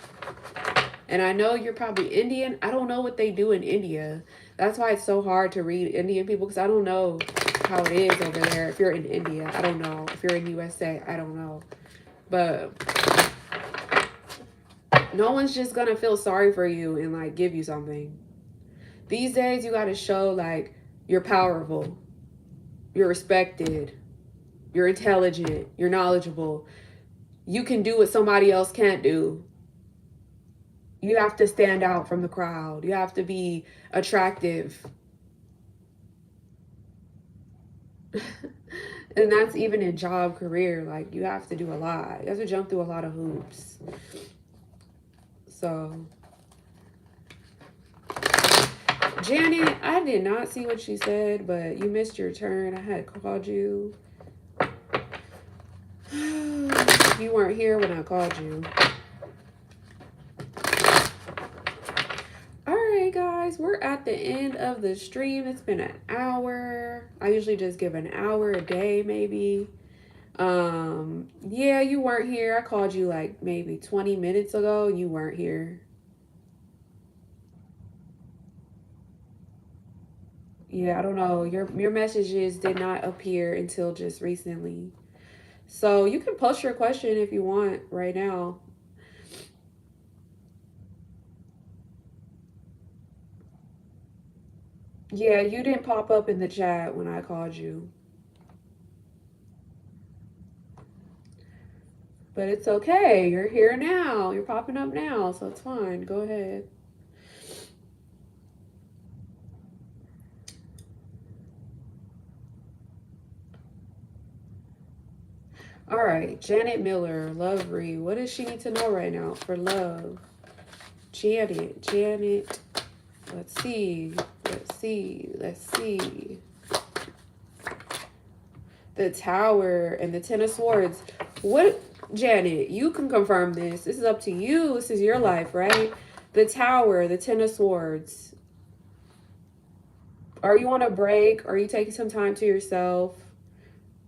And I know you're probably Indian. I don't know what they do in India. That's why it's so hard to read Indian people, because I don't know how it is over there. If you're in India, I don't know. If you're in USA, I don't know. But no one's just going to feel sorry for you and like give you something. These days, you got to show like you're powerful, you're respected, you're intelligent, you're knowledgeable. You can do what somebody else can't do. You have to stand out from the crowd. You have to be attractive. And that's even in job, career. Like, you have to do a lot. You have to jump through a lot of hoops. So, Janet, I did not see what she said, but you missed your turn. I had called you. You weren't here when I called you. All right, guys, we're at the end of the stream. It's been an hour. I usually just give an hour a day, maybe. Yeah, you weren't here. I called you like maybe 20 minutes ago. You weren't here. Yeah, I don't know. Your messages did not appear until just recently. So you can post your question if you want right now. Yeah, you didn't pop up in the chat when I called you. But it's okay. You're here now. You're popping up now, so it's fine. Go ahead. All right, Janet Miller, Love Ree. What does she need to know right now for love? Janet. Let's see. The Tower and the Ten of Swords. What, Janet, you can confirm this. This is up to you. This is your life, right? The Tower, the Ten of Swords. Are you on a break? Are you taking some time to yourself?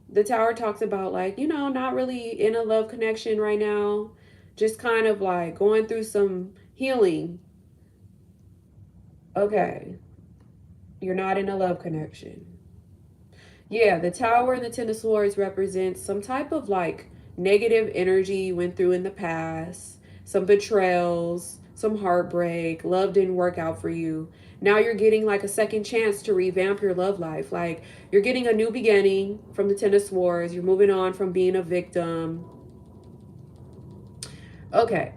The Tower talks about like, not really in a love connection right now. Just kind of like going through some healing. Okay. You're not in a love connection. Yeah, the Tower and the Ten of Swords represents some type of like negative energy you went through in the past, some betrayals, some heartbreak, love didn't work out for you. Now you're getting like a second chance to revamp your love life. Like you're getting a new beginning from the Ten of Swords. You're moving on from being a victim. Okay.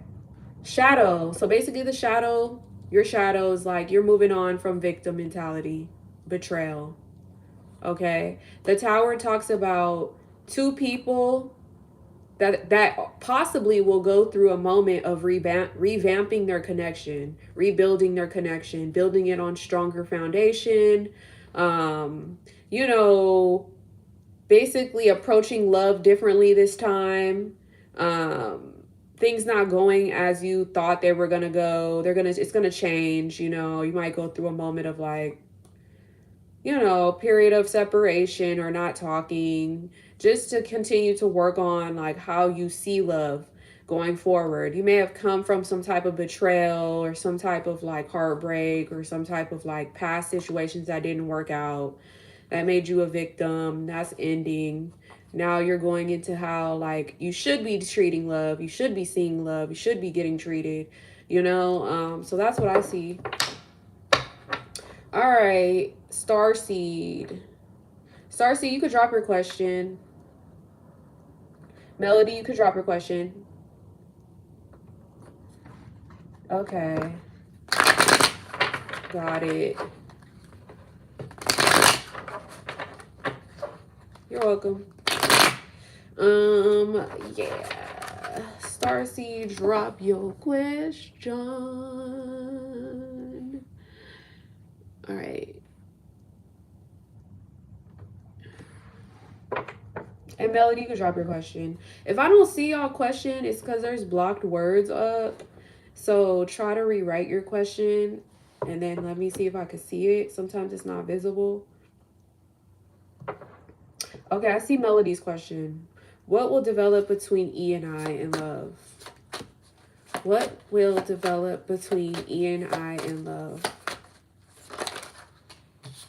Shadow. So basically the shadow, your shadow is like you're moving on from victim mentality, betrayal. Okay. The tower talks about two people that possibly will go through a moment of revamping their connection, rebuilding their connection, building it on stronger foundation. Um, you know, basically approaching love differently this time. Um, things not going as you thought they were gonna go. It's gonna change. You might go through a moment of like, period of separation or not talking, just to continue to work on like how you see love going forward. You may have come from some type of betrayal or some type of like heartbreak or some type of like past situations that didn't work out that made you a victim. That's ending. Now you're going into how like you should be treating love, you should be seeing love, you should be getting treated, so that's what I see. All right, Starseed. Starseed, you could drop your question. Melody, you could drop your question. Okay. Got it. You're welcome. Yeah. Starseed, drop your question. All right. And Melody, you can drop your question. If I don't see y'all question, it's because there's blocked words up. So try to rewrite your question and then let me see if I can see it. Sometimes it's not visible. Okay, I see Melody's question. What will develop between E and I in love? What will develop between E and I in love?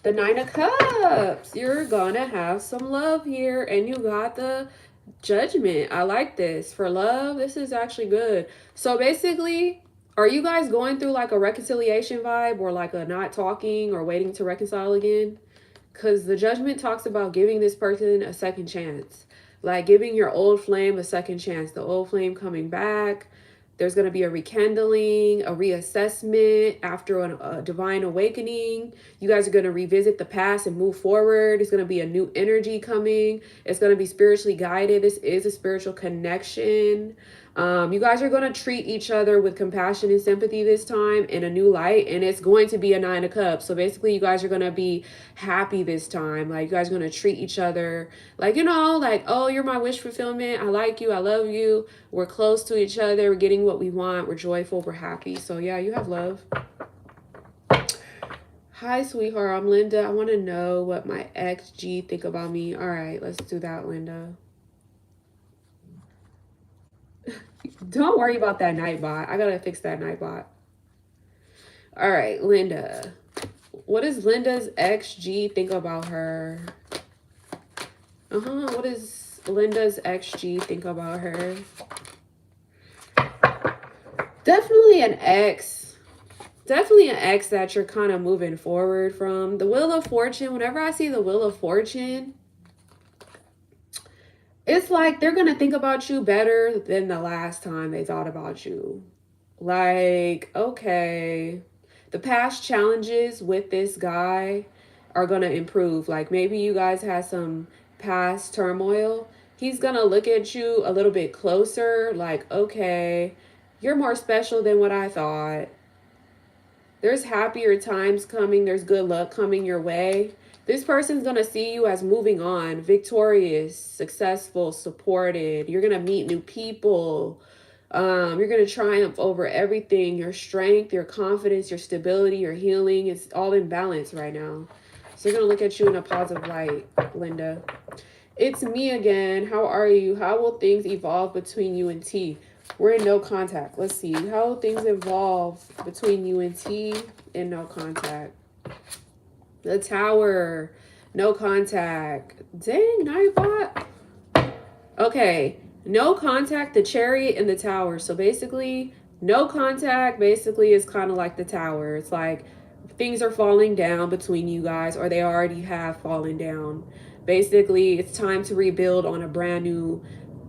The Nine of Cups. You're gonna have some love here. And you got the Judgment. I like this. For love, this is actually good. So basically, are you guys going through like a reconciliation vibe or like a not talking or waiting to reconcile again? Because the Judgment talks about giving this person a second chance. Like giving your old flame a second chance. The old flame coming back. There's going to be a rekindling, a reassessment after a divine awakening. You guys are going to revisit the past and move forward. It's going to be a new energy coming. It's going to be spiritually guided. This is a spiritual connection. You guys are going to treat each other with compassion and sympathy this time in a new light. And it's going to be a Nine of Cups. So basically, you guys are going to be happy this time. Like, you guys are going to treat each other like, like, oh, you're my wish fulfillment. I like you. I love you. We're close to each other. We're getting what we want. We're joyful. We're happy. So, yeah, you have love. Hi, sweetheart. I'm Linda. I want to know what my XG think about me. All right, let's do that, Linda. Don't worry about that Nightbot. I gotta fix that Nightbot. All right, Linda. What does Linda's XG think about her? What does Linda's XG think about her? Definitely an X. Definitely an X that you're kind of moving forward from. The Wheel of Fortune, whenever I see the Wheel of Fortune, it's like they're going to think about you better than the last time they thought about you. Like, okay, the past challenges with this guy are going to improve. Like, maybe you guys had some past turmoil. He's going to look at you a little bit closer. Like, okay, you're more special than what I thought. There's happier times coming. There's good luck coming your way. This person's going to see you as moving on, victorious, successful, supported. You're going to meet new people. You're going to triumph over everything. Your strength, your confidence, your stability, your healing. It's all in balance right now. So they're going to look at you in a positive light, Linda. It's me again. How are you? How will things evolve between you and T? We're in no contact. Let's see. How will things evolve between you and T in no contact? The Tower. No contact. Dang, Nightbot. Okay. No contact, the Chariot, and the Tower. So basically, no contact basically is kind of like the Tower. It's like things are falling down between you guys, or they already have fallen down. Basically, it's time to rebuild on a brand new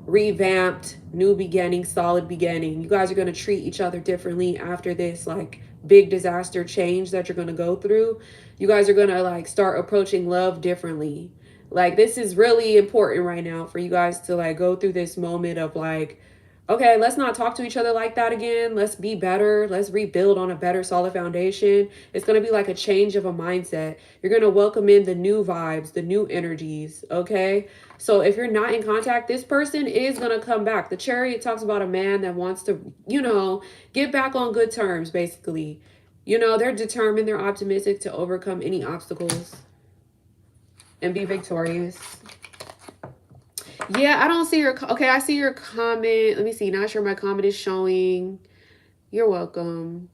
revamped, new beginning, solid beginning. You guys are going to treat each other differently after this like big disaster change that you're going to go through. You guys are going to like start approaching love differently. Like this is really important right now for you guys to like go through this moment of like, okay, let's not talk to each other like that again. Let's be better. Let's rebuild on a better solid foundation. It's going to be like a change of a mindset. You're going to welcome in the new vibes, the new energies, okay? So if you're not in contact, this person is going to come back. The Chariot talks about a man that wants to, you know, get back on good terms, basically. You know, they're determined, they're optimistic to overcome any obstacles and be victorious. Yeah, I don't see your... Okay, I see your comment. Let me see. Not sure my comment is showing. You're welcome.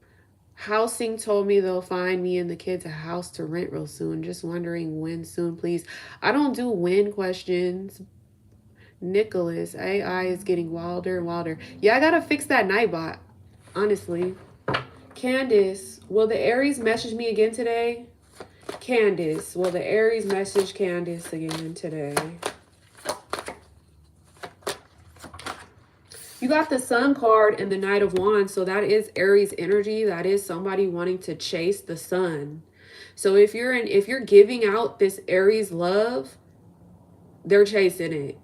Housing told me they'll find me and the kids a house to rent real soon. Just wondering when soon, please. I don't do when questions. Nicholas, AI is getting wilder and wilder. Yeah, I gotta fix that Nightbot, honestly. Candace, will the Aries message me again today? Candace, will the Aries message Candace again today? You got the Sun card and the Knight of Wands, so that is Aries energy. That is somebody wanting to chase the sun. So if you're giving out this Aries love, they're chasing it.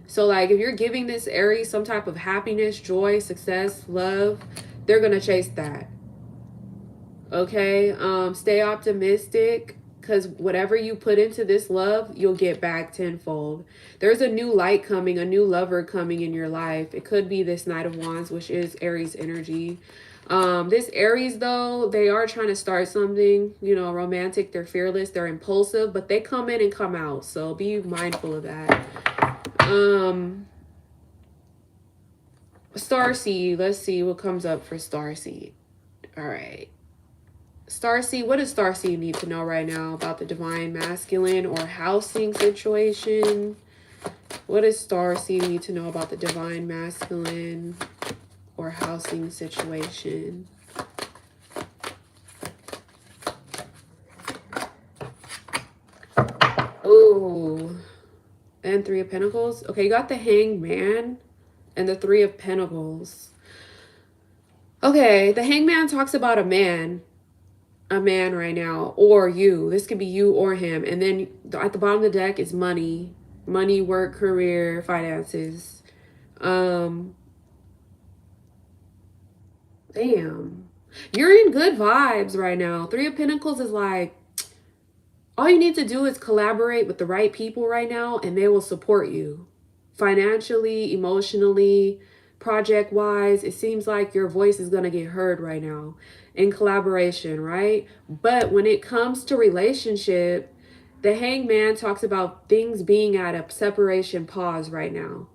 So like if you're giving this Aries some type of happiness, joy, success, love, they're gonna chase that. Okay, stay optimistic, because whatever you put into this love, you'll get back tenfold. There's a new light coming, a new lover coming in your life. It could be this Knight of Wands, which is Aries energy. This Aries, though, they are trying to start something, you know, romantic. They're fearless, they're impulsive, but they come in and come out. So be mindful of that. Starseed, let's see what comes up for Starseed. All right. Starseed, what does Starseed need to know right now about the divine masculine or housing situation? What does Starseed need to know about the divine masculine or housing situation? Oh, and Three of Pentacles. Okay, you got the Hanged Man and the Three of Pentacles. Okay, the Hanged Man talks about a man right now, or you. This could be you or him. And then at the bottom of the deck is money, work, career, finances. Damn, you're in good vibes right now. Three of Pentacles is like, all you need to do is collaborate with the right people right now, and they will support you financially, emotionally, project wise. It seems like your voice is going to get heard right now in collaboration, right? But when it comes to relationship, the Hanged Man talks about things being at a separation pause right now.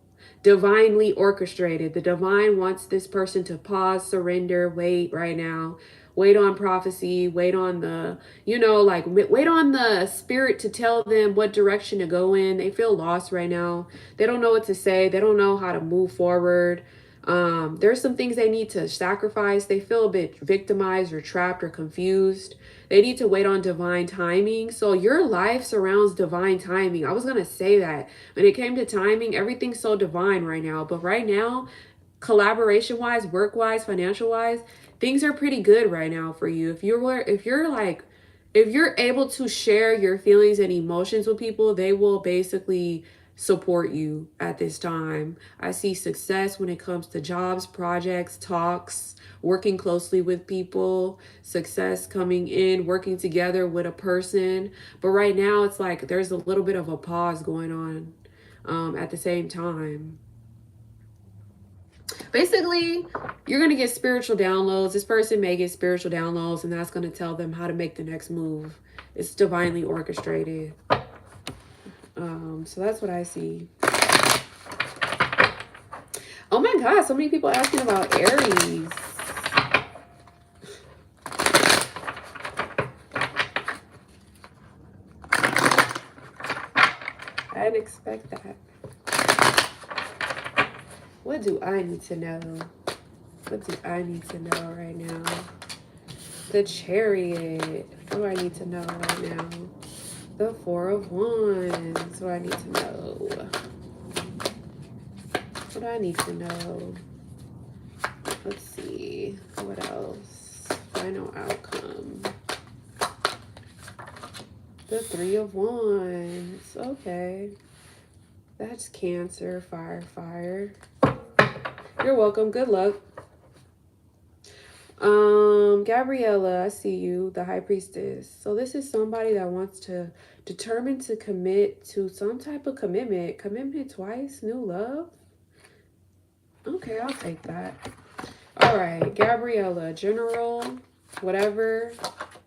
Divinely orchestrated. The divine wants this person to pause, surrender, wait right now. Wait on prophecy, wait on the, you know, like wait on the spirit to tell them what direction to go in. They feel lost right now. They don't know what to say. They don't know how to move forward. There's some things they need to sacrifice. They feel a bit victimized or trapped or confused. They need to wait on divine timing. So your life surrounds divine timing. I was going to say that when it came to timing, everything's so divine right now. But right now, collaboration wise, work wise, financial wise, things are pretty good right now for you. If you're able to share your feelings and emotions with people, they will basically support you at this time. I see success when it comes to jobs, projects, talks, working closely with people, success coming in, working together with a person. But right now it's like there's a little bit of a pause going on at the same time. Basically, you're going to get spiritual downloads. This person may get spiritual downloads, and that's going to tell them how to make the next move. It's divinely orchestrated. So that's what I see. Oh my God, so many people asking about Aries. I didn't expect that. What do I need to know? What do I need to know right now? The Chariot. What do I need to know right now? The Four of Wands. What do I need to know? What do I need to know? Let's see. What else? Final outcome. The 3 of Wands. Okay. That's Cancer, fire, fire. You're welcome. Good luck. Gabriella, I see you, the High Priestess. So this is somebody that wants to determine to commit to some type of commitment. Commitment twice, new love. Okay, I'll take that. All right, Gabriella, general, whatever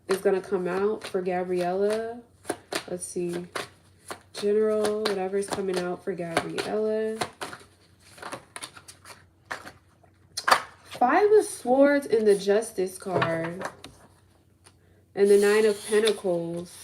is going to come out for Gabriella. Let's see. General, whatever is coming out for Gabriella. 5 of Swords in the Justice card. And the 9 of Pentacles.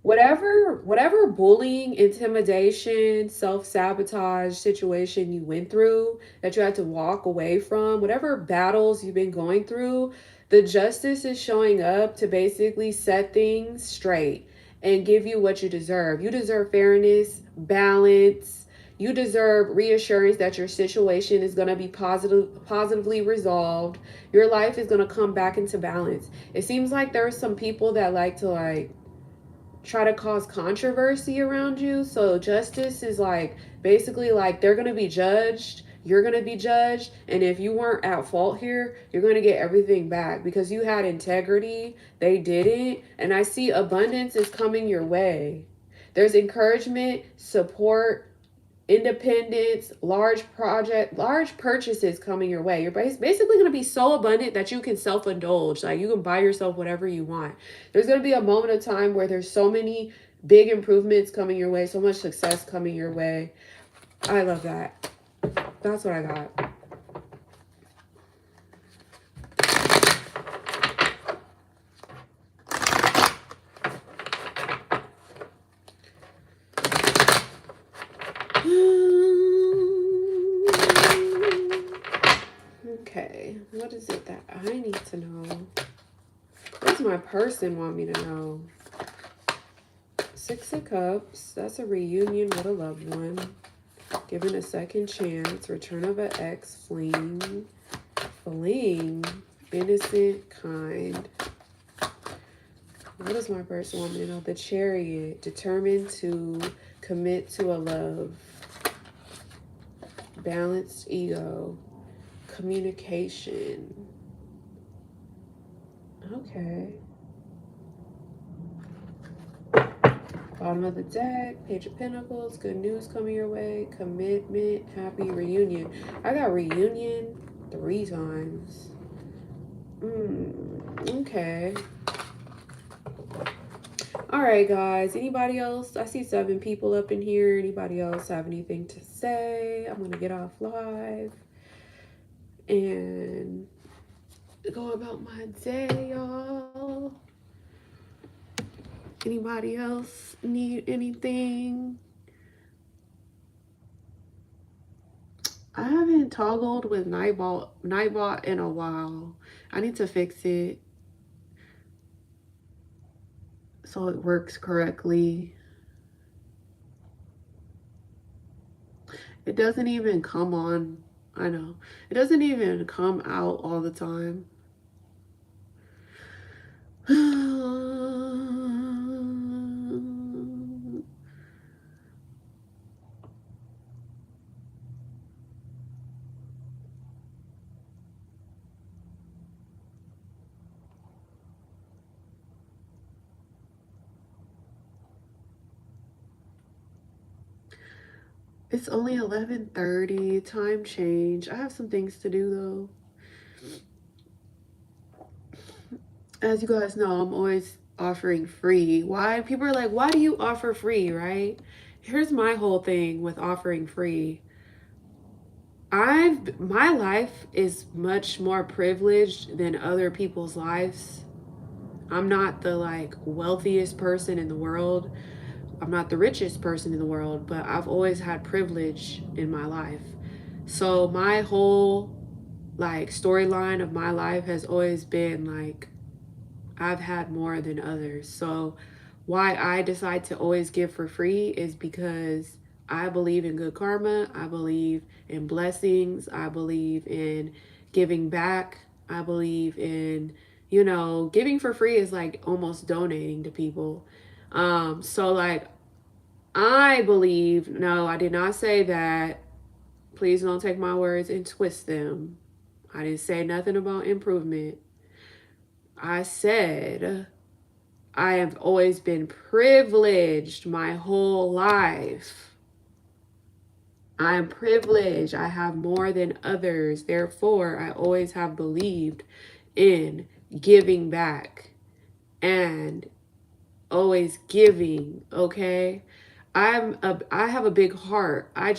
Whatever bullying, intimidation, self-sabotage situation you went through that you had to walk away from, whatever battles you've been going through, the Justice is showing up to basically set things straight and give you what you deserve. You deserve fairness, balance. You deserve reassurance that your situation is going to be positively resolved. Your life is going to come back into balance. It seems like there are some people that like to try to cause controversy around you. So justice is basically they're going to be judged. You're going to be judged. And if you weren't at fault here, you're going to get everything back because you had integrity. They didn't. And I see abundance is coming your way. There's encouragement, support, independence, large purchases coming your way. You're basically going to be so abundant that you can self-indulge. You can buy yourself whatever you want. There's going to be a moment of time where there's so many big improvements coming your way, so much success coming your way. I love that. That's what I got. Okay, what is it that I need to know? What does my person want me to know? 6 of Cups, that's a reunion with a loved one. Given a second chance, return of an ex, fling, innocent, kind. What does my person want me to know? The Chariot, determined to commit to a love. Balanced ego. Communication. Okay. Bottom of the deck, Page of Pentacles, good news coming your way, commitment, happy reunion. I got reunion 3 times. Okay. All right, guys. Anybody else? I see 7 people up in here. Anybody else have anything to say? I'm going to get off live and go about my day, y'all. Anybody else need anything? I haven't toggled with Nightbot in a while. I need to fix it so it works correctly. It doesn't even come on. I know. It doesn't even come out all the time. It's only 11:30, time change. I have some things to do though. As you guys know, I'm always offering free. Why? People are like, why do you offer free, right? Here's my whole thing with offering free. My life is much more privileged than other people's lives. I'm not the wealthiest person in the world. I'm not the richest person in the world, but I've always had privilege in my life. So my whole storyline of my life has always been I've had more than others. So why I decide to always give for free is because I believe in good karma. I believe in blessings. I believe in giving back. I believe in, you know, giving for free is like almost donating to people. So like I believe, no, I did not say that. Please don't take my words and twist them. I didn't say nothing about improvement. I said I have always been privileged my whole life. I am privileged. I have more than others. Therefore, I always have believed in giving back and always giving, okay? I have a big heart. I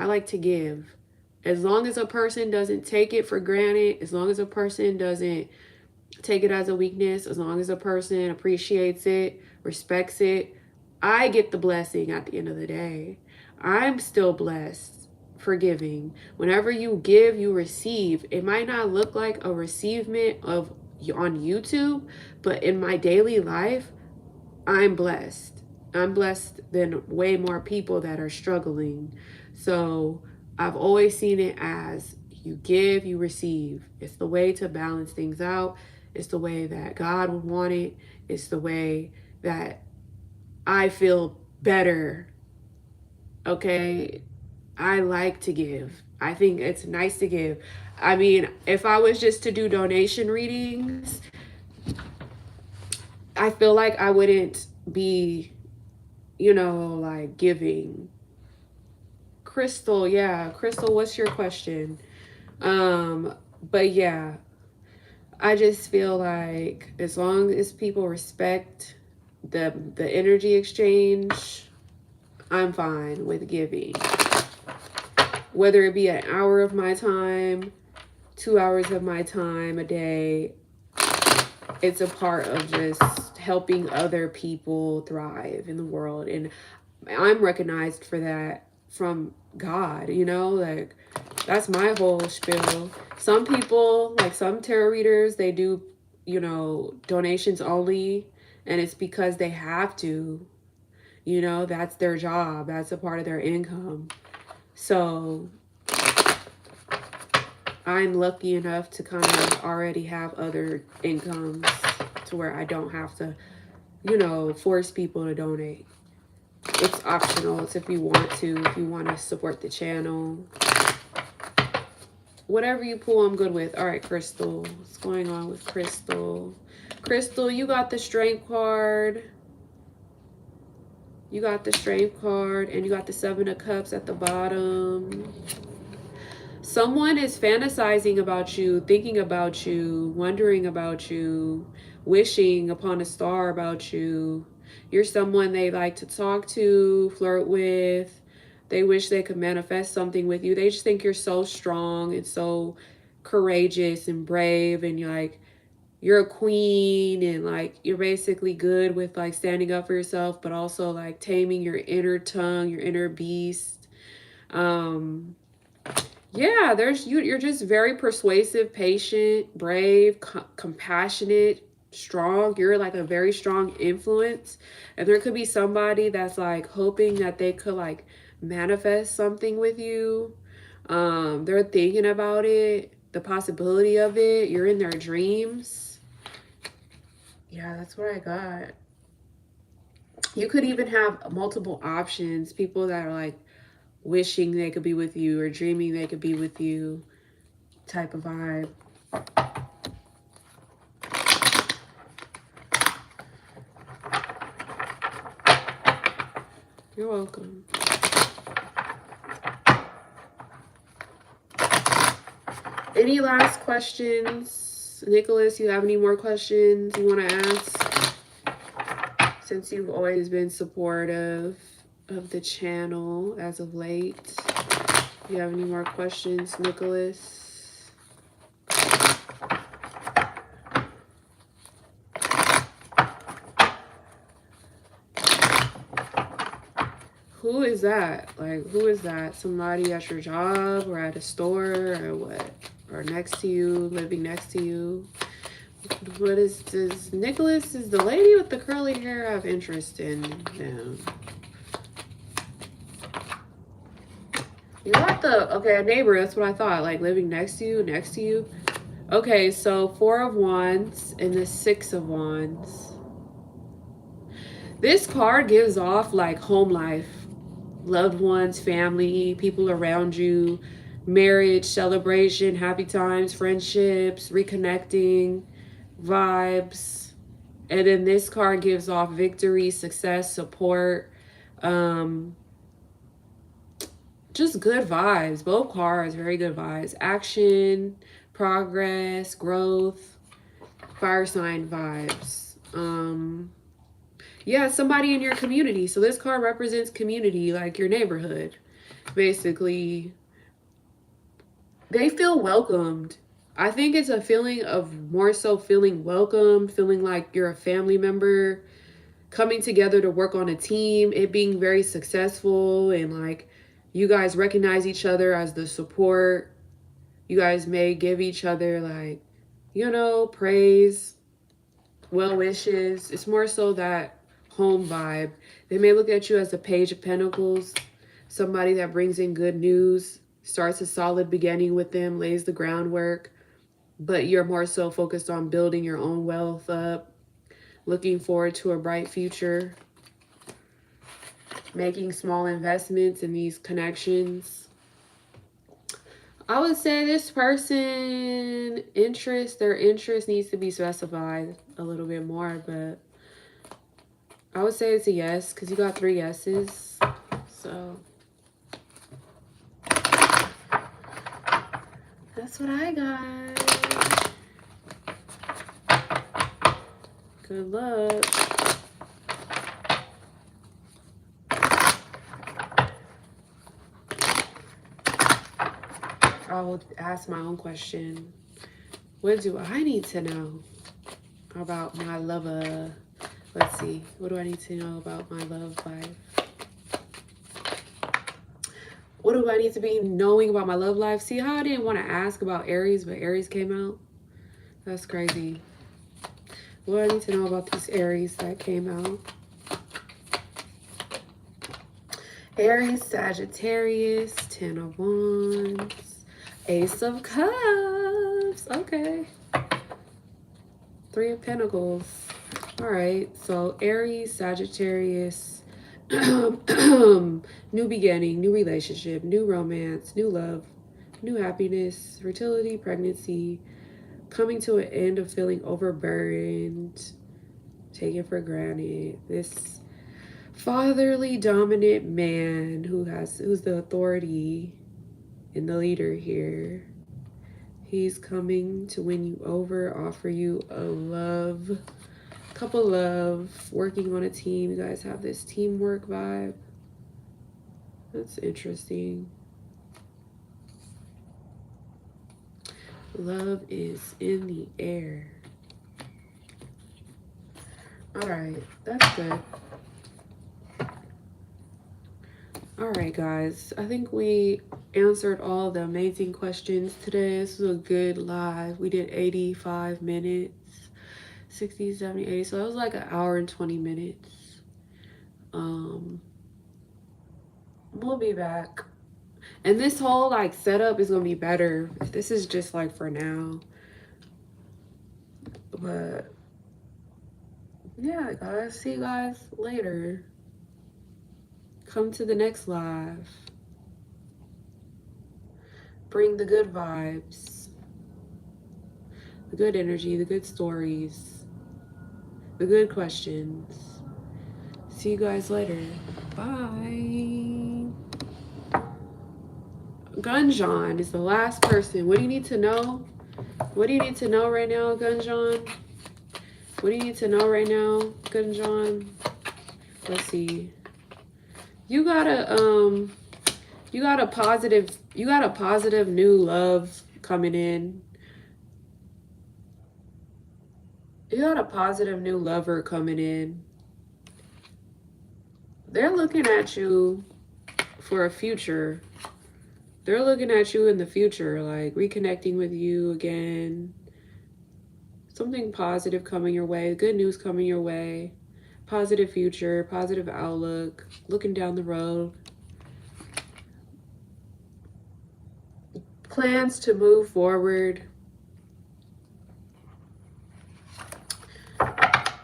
like to give. As long as a person doesn't take it for granted, as long as a person doesn't take it as a weakness, as long as a person appreciates it, respects it, I get the blessing at the end of the day. I'm still blessed for giving. Whenever you give, you receive. It might not look like a receivement of on YouTube, but in my daily life, I'm blessed. I'm blessed than way more people that are struggling. So I've always seen it as you give, you receive. It's the way to balance things out. It's the way that God would want it. It's the way that I feel better. Okay. I like to give. I think it's nice to give. I mean, if I was just to do donation readings, I feel like I wouldn't be, you know, like giving. Crystal, yeah. Crystal, what's your question? But yeah, I just feel like as long as people respect the energy exchange, I'm fine with giving. Whether it be an hour of my time, 2 hours of my time a day, it's a part of just helping other people thrive in the world. And I'm recognized for that from God, you know, like that's my whole spiel. Some people, like some tarot readers, they do, you know, donations only, and it's because they have to, you know, that's their job, that's a part of their income. So I'm lucky enough to kind of already have other incomes to where I don't have to, you know, force people to donate. It's optional. It's if you want to, if you want to support the channel. Whatever you pull, I'm good with. All right, Crystal. What's going on with Crystal? Crystal, you got the strength card. You got the strength card, and you got the 7 of Cups at the bottom. Someone is fantasizing about you, thinking about you, wondering about you, wishing upon a star about you. You're someone they like to talk to, flirt with. They wish they could manifest something with you. They just think you're so strong and so courageous and brave, and you're a queen, and like you're basically good with like standing up for yourself, but also like taming your inner tongue, your inner beast. Yeah, you're just very persuasive, patient, brave, compassionate, strong. You're like a very strong influence. And there could be somebody that's like hoping that they could like manifest something with you. They're thinking about it, the possibility of it. You're in their dreams. Yeah, that's what I got. You could even have multiple options. People that are like wishing they could be with you or dreaming they could be with you type of vibe. You're welcome. Any last questions? Nicholas, you have any more questions you want to ask? Since you've always been supportive of the channel as of late. Do you have any more questions, Nicholas? Who is that? Like, who is that? Somebody at your job or at a store or what? Or next to you, living next to you? What is this? Nicholas, is the lady with the curly hair have interest in them? You got the, okay, a neighbor, that's what I thought, like living next to you. Okay, so 4 of Wands and the 6 of Wands. This card gives off like home life, loved ones, family, people around you, marriage, celebration, happy times, friendships, reconnecting, vibes. And then this card gives off victory, success, support, just good vibes. Both cards, very good vibes. Action, progress, growth, fire sign vibes. Yeah, somebody in your community. So this card represents community, like your neighborhood. Basically, they feel welcomed. I think it's a feeling of more so feeling welcome, feeling like you're a family member, coming together to work on a team, it being very successful, and like you guys recognize each other as the support. You guys may give each other like, you know, praise, well wishes. It's more so that home vibe. They may look at you as the Page of Pentacles, somebody that brings in good news, starts a solid beginning with them, lays the groundwork, but you're more so focused on building your own wealth up, looking forward to a bright future, making small investments in these connections. I would say this person their interest needs to be specified a little bit more, but I would say it's a yes because you got 3 yeses. So that's what I got. Good luck. I will ask my own question. What do I need to know about my lover? Let's see. What do I need to know about my love life? What do I need to be knowing about my love life? See how I didn't want to ask about Aries, but Aries came out? That's crazy. What do I need to know about these Aries that came out? Aries, Sagittarius, 10 of Wands, Ace of Cups. Okay. 3 of Pentacles. All right. So Aries, Sagittarius, new beginning, new relationship, new romance, new love, new happiness, fertility, pregnancy, coming to an end of feeling overburdened, taken for granted. This fatherly dominant man who's the authority and the leader here. He's coming to win you over, offer you a love, couple love, working on a team. You guys have this teamwork vibe. That's interesting. Love is in the air. All right, that's good. All right, guys, I think we answered all the amazing questions today. This was a good live. We did 85 minutes, 60, 70, 80. So that was like an hour and 20 minutes. We'll be back. And this whole like setup is gonna be better. This is just like for now. But yeah, guys, see you guys later. Come to the next live. Bring the good vibes, the good energy, the good stories, the good questions. See you guys later. Bye. Gunjan is the last person. What do you need to know? What do you need to know right now, Gunjan? What do you need to know right now, Gunjan? Let's see. You got a positive new love coming in. You got a positive new lover coming in. They're looking at you for a future. They're looking at you in the future, like reconnecting with you again. Something positive coming your way, good news coming your way, positive future, positive outlook, looking down the road. Plans to move forward.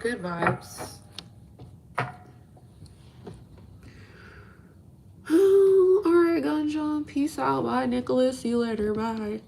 Good vibes. All right, Gunjon. Peace out. Bye, Nicholas. See you later. Bye.